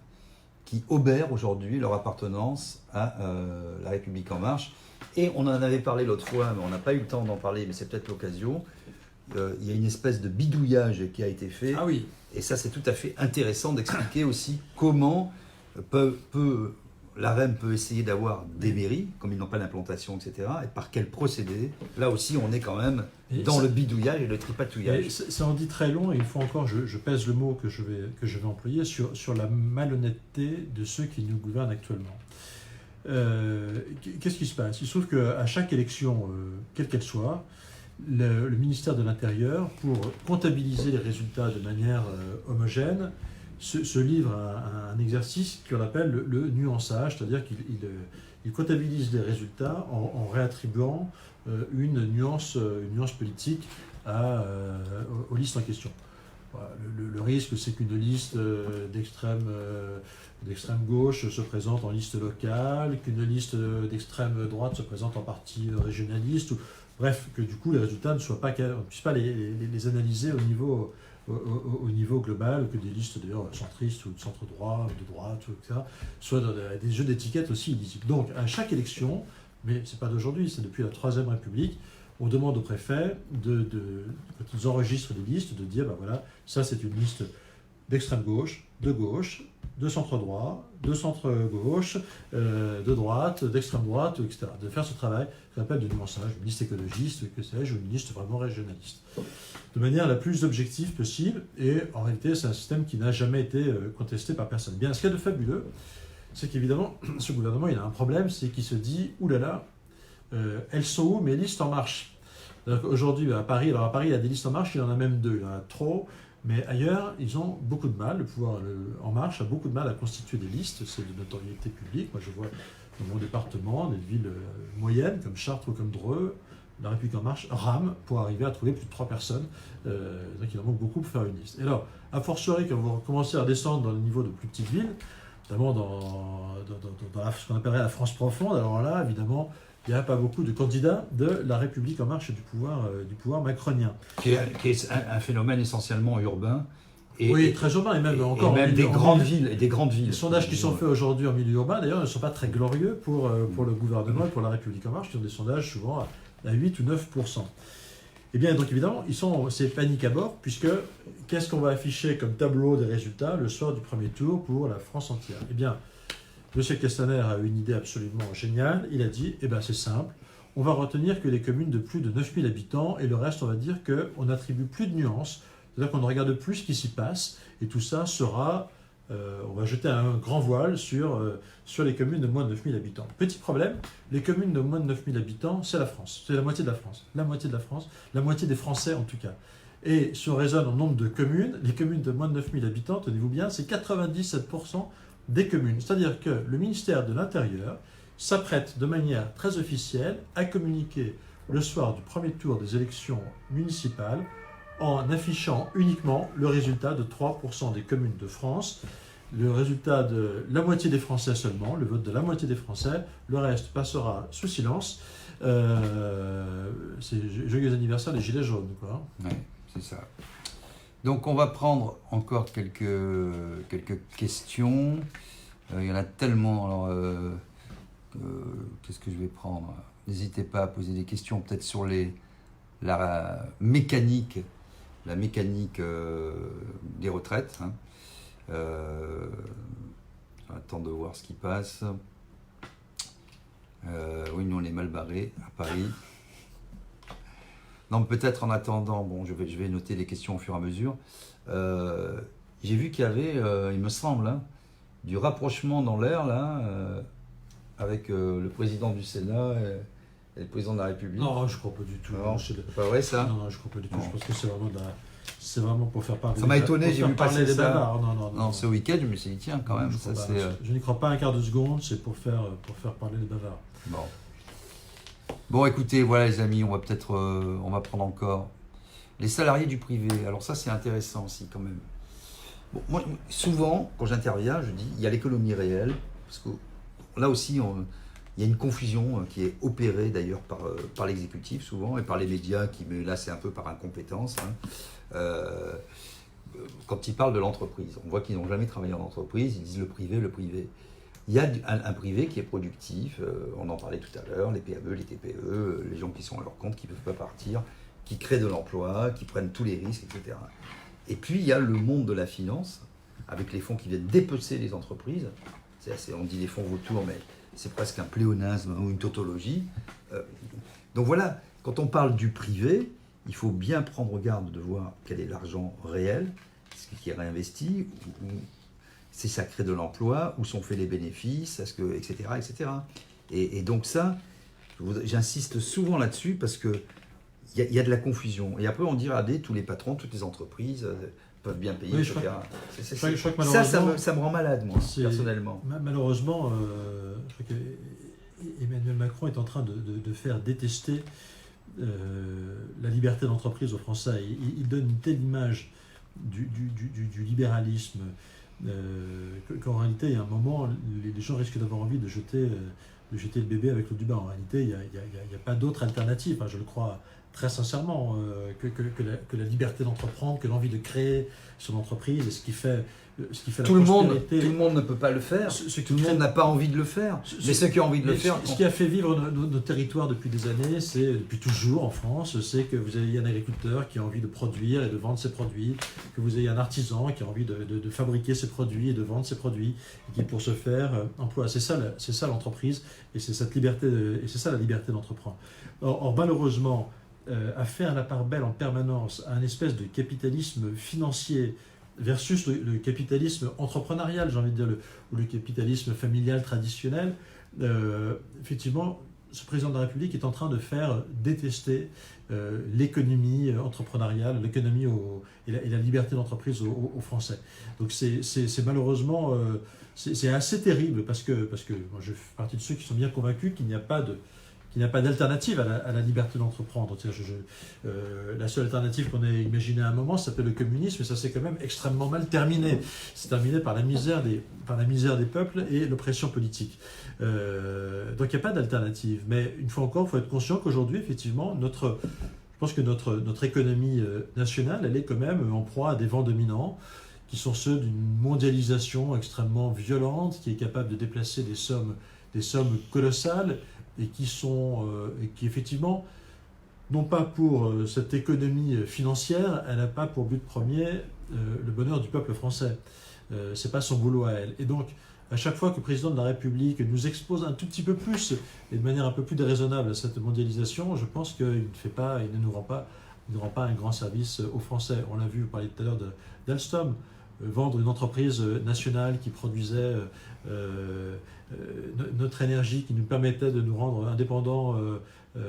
qui obèrent aujourd'hui leur appartenance à La République En Marche. Et on en avait parlé l'autre fois, mais on n'a pas eu le temps d'en parler, mais c'est peut-être l'occasion. Il y a une espèce de bidouillage qui a été fait. Ah oui. Et ça, c'est tout à fait intéressant d'expliquer aussi comment l'AREM peut essayer d'avoir des mairies, comme ils n'ont pas d'implantation, etc. Et par quel procédé. Là aussi, on est quand même dans le bidouillage et le tripatouillage. Ça en dit très long, et une fois encore, je pèse le mot que je vais employer sur la malhonnêteté de ceux qui nous gouvernent actuellement. Qu'est-ce qui se passe ? Il se trouve qu'à chaque élection, quelle qu'elle soit, le ministère de l'Intérieur, pour comptabiliser les résultats de manière homogène, se livre à un exercice qu'on appelle le nuançage, c'est-à-dire qu'il comptabilise les résultats en réattribuant une nuance politique aux listes en question. Voilà, le risque, c'est qu'une liste d'extrême gauche se présente en liste locale, qu'une liste d'extrême droite se présente en parti régionaliste, bref, que du coup les résultats on ne puisse pas les analyser au niveau global, que des listes d'ailleurs centristes ou de centre droit, de droite, etc., soit dans des jeux d'étiquettes aussi illisibles. Donc à chaque élection, mais ce n'est pas d'aujourd'hui, c'est depuis la Troisième République, on demande aux préfets, quand ils enregistrent des listes, de dire, ben voilà, ça c'est une liste d'extrême gauche, de centre droit, de centre gauche, de droite, d'extrême droite, etc. De faire ce travail qu'on appelle de nuançage, une liste écologiste, que sais-je, ou une liste vraiment régionaliste. De manière la plus objective possible, et en réalité c'est un système qui n'a jamais été contesté par personne. Bien, ce qu'il y a de fabuleux, c'est qu'évidemment, ce gouvernement, il a un problème, c'est qu'il se dit, oulala, elles sont où mes listes en marche ? Aujourd'hui, à Paris, il y a des listes en marche, il y en a même 2, il y en a trop, mais ailleurs, ils ont beaucoup de mal, le pouvoir En Marche a beaucoup de mal à constituer des listes, c'est de notoriété publique. Moi, je vois dans mon département, des villes moyennes, comme Chartres ou comme Dreux, La République En Marche rame pour arriver à trouver plus de 3 personnes, donc il en manque beaucoup pour faire une liste. Et alors, a fortiori, quand vous commencez à descendre dans le niveau de plus petites villes, notamment dans ce qu'on appellerait la France profonde, alors là, évidemment, il n'y a pas beaucoup de candidats de La République En Marche et du pouvoir macronien. Qui est un phénomène essentiellement urbain. Oui, très urbain, et même encore. Et même des grandes villes. Les sondages qui sont faits aujourd'hui en milieu urbain, d'ailleurs, ne sont pas très glorieux pour le gouvernement et pour La République En Marche, qui ont des sondages souvent à 8 ou 9%. Eh bien, donc évidemment, c'est panique à bord, puisque qu'est-ce qu'on va afficher comme tableau des résultats le soir du premier tour pour la France entière ? Eh bien, M. Castaner a eu une idée absolument géniale. Il a dit, c'est simple, on va retenir que les communes de plus de 9000 habitants, et le reste, on va dire qu'on n'attribue plus de nuances, c'est-à-dire qu'on ne regarde plus ce qui s'y passe, et tout ça sera, on va jeter un grand voile sur les communes de moins de 9000 habitants. Petit problème, les communes de moins de 9000 habitants, c'est la France, c'est la moitié de la France, la moitié des Français en tout cas. Et si on raisonne en nombre de communes, les communes de moins de 9000 habitants, tenez-vous bien, c'est 97% des communes. C'est-à-dire que le ministère de l'Intérieur s'apprête de manière très officielle à communiquer le soir du premier tour des élections municipales en affichant uniquement le résultat de 3% des communes de France le résultat de la moitié des Français seulement, le vote de la moitié des Français, le reste passera sous silence. C'est joyeux anniversaire des Gilets jaunes, quoi. Ouais, c'est ça. Donc on va prendre encore quelques questions. Il y en a tellement. Alors, qu'est-ce que je vais prendre? N'hésitez pas à poser des questions peut-être sur la mécanique des retraites. Hein. J'attends de voir ce qui passe. Oui, nous on est mal barrés à Paris. Non, peut-être en attendant, bon, je vais noter les questions au fur et à mesure. J'ai vu qu'il y avait, il me semble, hein, du rapprochement dans l'air là, avec le président du Sénat et le président de la République. Non, je ne crois pas du tout. Non, c'est pas vrai ça? Non, je ne crois pas du tout. Non. Je pense que c'est vraiment pour faire parler. Ça m'a étonné, j'ai vu passer ça. Bavards. Non, ce week-end, je me suis dit, tiens, quand même. Ça, je n'y crois pas un quart de seconde, c'est pour faire parler les bavards. Bon, écoutez, voilà les amis, on va prendre encore les salariés du privé. Alors ça, c'est intéressant aussi quand même. Bon, moi, souvent, quand j'interviens, je dis, il y a l'économie réelle, parce que là aussi, il y a une confusion qui est opérée d'ailleurs par l'exécutif souvent et par les médias, mais là c'est un peu par incompétence. Hein. Quand ils parlent de l'entreprise, on voit qu'ils n'ont jamais travaillé en entreprise, ils disent le privé, le privé. Il y a un privé qui est productif, on en parlait tout à l'heure, les PME, les TPE, les gens qui sont à leur compte, qui ne peuvent pas partir, qui créent de l'emploi, qui prennent tous les risques, etc. Et puis il y a le monde de la finance, avec les fonds qui viennent dépecer les entreprises. On dit les fonds vautours, mais c'est presque un pléonasme ou une tautologie. Donc voilà, quand on parle du privé, il faut bien prendre garde de voir quel est l'argent réel, ce qui est réinvesti, si ça crée de l'emploi, où sont faits les bénéfices, etc., etc. Et donc ça, j'insiste souvent là-dessus parce qu'il y a de la confusion. Et après, on dit, regardez, tous les patrons, toutes les entreprises peuvent bien payer, oui, etc. Je crois que ça me rend malade, moi, personnellement. Malheureusement, je crois qu'Emmanuel Macron est en train de faire détester la liberté d'entreprise aux Français. Il donne une telle image du libéralisme qu'en réalité, il y a un moment, les gens risquent d'avoir envie de jeter le bébé avec l'eau du bain. En réalité, il n'y a pas d'autre alternative, hein, je le crois très sincèrement, que la liberté d'entreprendre, que l'envie de créer son entreprise, et ce qui fait tout le monde ne peut pas le faire, tout le monde n'a pas envie de le faire, mais ceux qui ont envie de le faire... Ce qui a fait vivre nos territoires depuis des années, depuis toujours en France, c'est que vous ayez un agriculteur qui a envie de produire et de vendre ses produits, que vous ayez un artisan qui a envie de fabriquer ses produits et de vendre ses produits, et qui pour ce faire emploie. C'est ça l'entreprise, et c'est ça la liberté d'entreprendre. Or malheureusement, a fait la part belle en permanence à un espèce de capitalisme financier versus le capitalisme entrepreneurial, j'ai envie de dire, ou le capitalisme familial traditionnel. Effectivement, ce président de la République est en train de faire détester l'économie entrepreneuriale, l'économie et la liberté d'entreprise aux Français. Donc c'est malheureusement, c'est assez terrible parce que moi, je fais partie de ceux qui sont bien convaincus qu'il n'y a pas d'alternative à la liberté d'entreprendre. La seule alternative qu'on ait imaginée à un moment, ça s'appelait le communisme, et ça s'est quand même extrêmement mal terminé. C'est terminé par la misère des peuples et l'oppression politique. Donc il n'y a pas d'alternative. Mais une fois encore, il faut être conscient qu'aujourd'hui, effectivement, je pense que notre économie nationale, elle est quand même en proie à des vents dominants, qui sont ceux d'une mondialisation extrêmement violente, qui est capable de déplacer des sommes colossales, et qui effectivement n'ont pas pour cette économie financière, elle n'a pas pour but premier le bonheur du peuple français. C'est pas son boulot à elle. Et donc, à chaque fois que le président de la République nous expose un tout petit peu plus, et de manière un peu plus déraisonnable à cette mondialisation, je pense qu'il ne nous rend pas un grand service aux Français. On l'a vu, vous parliez tout à l'heure d'Alstom, vendre une entreprise nationale qui produisait notre énergie, qui nous permettait de nous rendre indépendants dans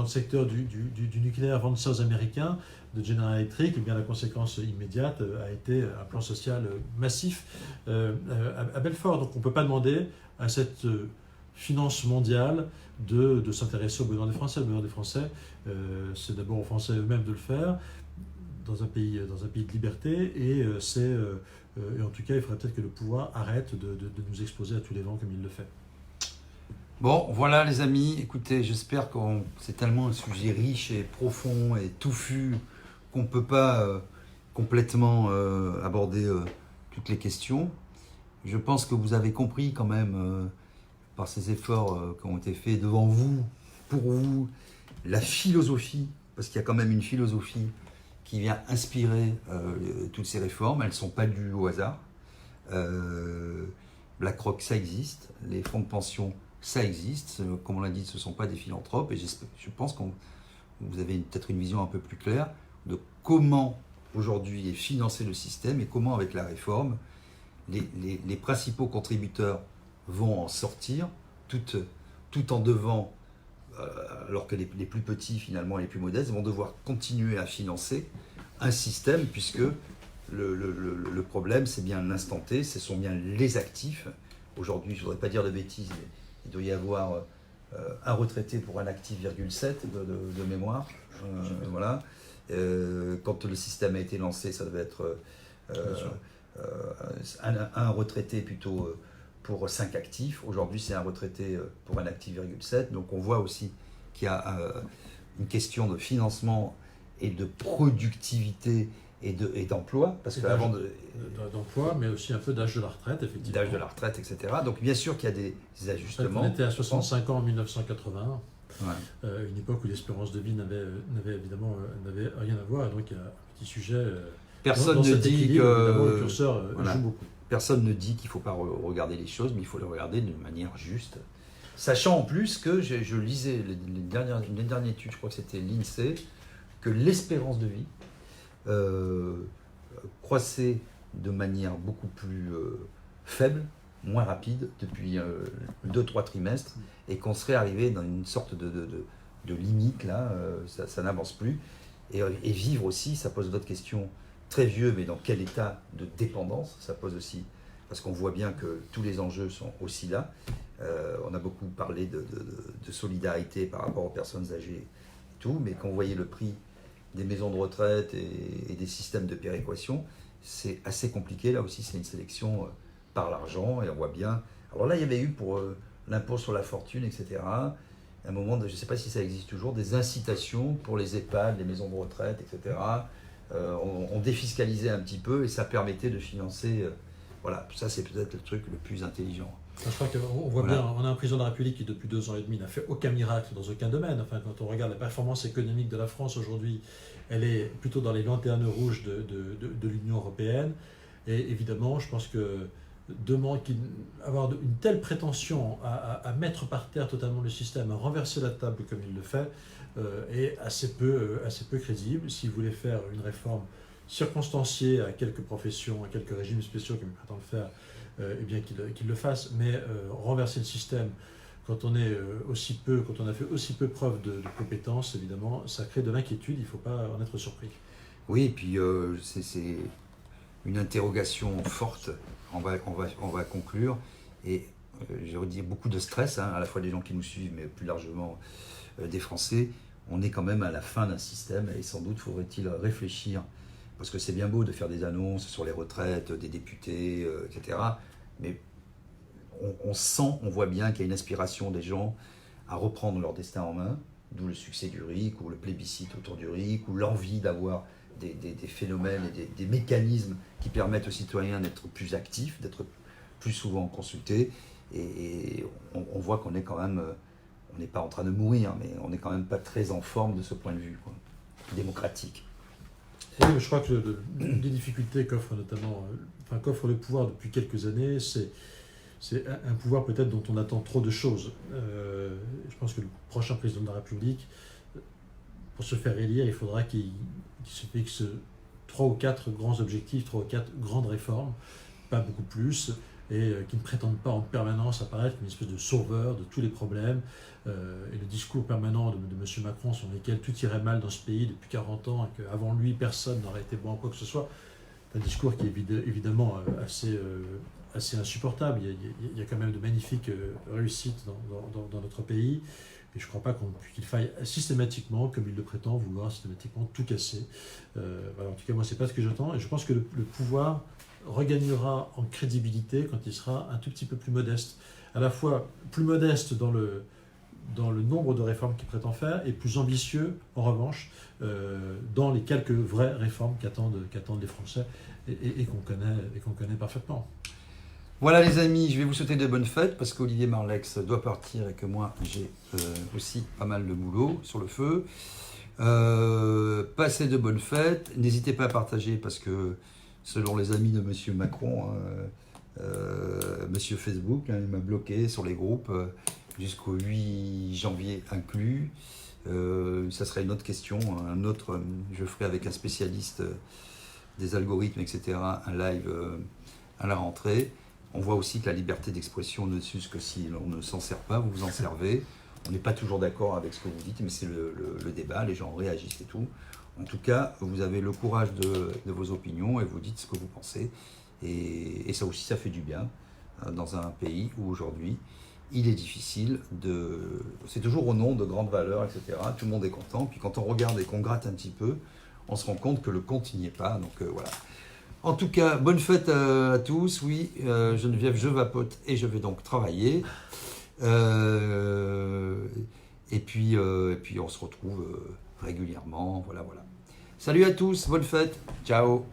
le secteur du nucléaire, vendre ça aux Américains, de General Electric, et bien la conséquence immédiate a été un plan social massif à Belfort. Donc on ne peut pas demander à cette finance mondiale de s'intéresser au bonheur des Français. Le bonheur des Français, c'est d'abord aux Français eux-mêmes de le faire. dans un pays de liberté, et et en tout cas, il faudrait peut-être que le pouvoir arrête de nous exposer à tous les vents comme il le fait. Bon, voilà les amis, écoutez, j'espère que c'est tellement un sujet riche et profond et touffu qu'on ne peut pas complètement aborder toutes les questions. Je pense que vous avez compris quand même, par ces efforts qui ont été faits devant vous, pour vous, la philosophie, parce qu'il y a quand même une philosophie qui vient inspirer toutes ces réformes. Elles ne sont pas dues au hasard. BlackRock, ça existe. Les fonds de pension, ça existe. Comme on l'a dit, ce ne sont pas des philanthropes. Et je pense que vous avez peut-être une vision un peu plus claire de comment aujourd'hui est financé le système et comment, avec la réforme, les principaux contributeurs vont en sortir tout en devant, alors que les plus petits finalement et les plus modestes vont devoir continuer à financer un système, puisque le problème c'est bien l'instant T, ce sont bien les actifs. Aujourd'hui, je ne voudrais pas dire de bêtises, mais il doit y avoir un retraité pour un actif, 7 de mémoire. Voilà. Quand le système a été lancé, ça devait être un retraité plutôt pour 5 actifs. Aujourd'hui, c'est un retraité pour un actif, 7. Donc on voit aussi qu'il y a une question de financement et de productivité et d'emploi, parce que avant d'emploi, mais aussi un peu d'âge de la retraite, effectivement. D'âge de la retraite, etc. Donc bien sûr qu'il y a des ajustements. On était à 65 ans en 1980, ouais. Une époque où l'espérance de vie n'avait rien à voir, et donc il y a un petit sujet. Personne ne dit que le curseur joue beaucoup. Personne ne dit qu'il ne faut pas regarder les choses, mais il faut les regarder d'une manière juste. Sachant en plus que je lisais une dernière étude, je crois que c'était l'INSEE, que l'espérance de vie croissait de manière beaucoup plus faible, moins rapide, depuis 2-3 trimestres, et qu'on serait arrivé dans une sorte de limite, là, ça n'avance plus. Et vivre aussi, ça pose d'autres questions. Très vieux, mais dans quel état de dépendance ça pose aussi, parce qu'on voit bien que tous les enjeux sont aussi là. On a beaucoup parlé de solidarité par rapport aux personnes âgées et tout, mais quand vous voyez le prix des maisons de retraite et des systèmes de péréquation, c'est assez compliqué. Là aussi, c'est une sélection par l'argent, et on voit bien. Alors là, il y avait eu pour l'impôt sur la fortune, etc., à un moment, je ne sais pas si ça existe toujours, des incitations pour les EHPAD, les maisons de retraite, etc., on défiscalisait un petit peu et ça permettait de financer. Voilà, ça c'est peut-être le truc le plus intelligent. Je crois qu'on voit bien, on a un président de la République qui depuis 2 ans et demi n'a fait aucun miracle dans aucun domaine. Enfin, quand on regarde la performance économique de la France aujourd'hui, elle est plutôt dans les lanternes rouges de l'Union européenne. Et évidemment, je pense que avoir une telle prétention à mettre par terre totalement le système, à renverser la table comme il le fait, est assez peu crédible. S'il voulait faire une réforme circonstanciée à quelques professions, à quelques régimes spéciaux comme il prétend le faire, eh bien qu'il le fasse. Mais renverser le système quand on a fait aussi peu preuve de compétences, évidemment, ça crée de l'inquiétude. Il ne faut pas en être surpris. Oui, et puis c'est une interrogation forte. On va conclure, et j'aurais dit beaucoup de stress, à la fois des gens qui nous suivent, mais plus largement des Français. On est quand même à la fin d'un système, et sans doute faudrait-il réfléchir, parce que c'est bien beau de faire des annonces sur les retraites des députés, etc. Mais on voit bien qu'il y a une aspiration des gens à reprendre leur destin en main, d'où le succès du RIC, ou le plébiscite autour du RIC, ou l'envie d'avoir des phénomènes et des mécanismes qui permettent aux citoyens d'être plus actifs, d'être plus souvent consultés. Et on voit qu'on est quand même, on n'est pas en train de mourir, mais on n'est quand même pas très en forme de ce point de vue, quoi, démocratique. Et je crois que les difficultés qu'offre le pouvoir depuis quelques années, c'est un pouvoir peut-être dont on attend trop de choses. Je pense que le prochain président de la République, pour se faire élire, il faudra qu'il se fixe 3 ou 4 grands objectifs, 3 ou 4 grandes réformes, pas beaucoup plus, et qui ne prétendent pas en permanence apparaître comme une espèce de sauveur de tous les problèmes. Et le discours permanent de M. Macron, sur lequel tout irait mal dans ce pays depuis 40 ans, et qu'avant lui, personne n'aurait été bon en quoi que ce soit, c'est un discours qui est évidemment assez insupportable. Il y a quand même de magnifiques réussites dans notre pays. Et je ne crois pas qu'il faille systématiquement, comme il le prétend, vouloir systématiquement tout casser. Voilà, en tout cas, moi, ce n'est pas ce que j'attends. Et je pense que le pouvoir regagnera en crédibilité quand il sera un tout petit peu plus modeste. À la fois plus modeste dans le nombre de réformes qu'il prétend faire et plus ambitieux, en revanche, dans les quelques vraies réformes qu'attendent les Français et qu'on connaît parfaitement. Voilà les amis, je vais vous souhaiter de bonnes fêtes parce qu'Olivier Marlex doit partir et que moi j'ai aussi pas mal de boulot sur le feu. Passez de bonnes fêtes, n'hésitez pas à partager parce que selon les amis de Monsieur Macron, Monsieur Facebook, il m'a bloqué sur les groupes jusqu'au 8 janvier inclus. Ça serait une autre question, je ferai avec un spécialiste des algorithmes, etc., un live à la rentrée. On voit aussi que la liberté d'expression ne s'use que si on ne s'en sert pas, vous vous en servez. On n'est pas toujours d'accord avec ce que vous dites, mais c'est le débat, les gens réagissent et tout. En tout cas, vous avez le courage de vos opinions et vous dites ce que vous pensez. Et ça aussi, ça fait du bien dans un pays où aujourd'hui, il est difficile de... C'est toujours au nom de grandes valeurs, etc. Tout le monde est content. Puis quand on regarde et qu'on gratte un petit peu, on se rend compte que le compte n'y est pas. Donc voilà. En tout cas, bonne fête à tous. Oui, Geneviève, je vapote et je vais donc travailler. Et puis on se retrouve régulièrement. Voilà. Salut à tous, bonne fête. Ciao.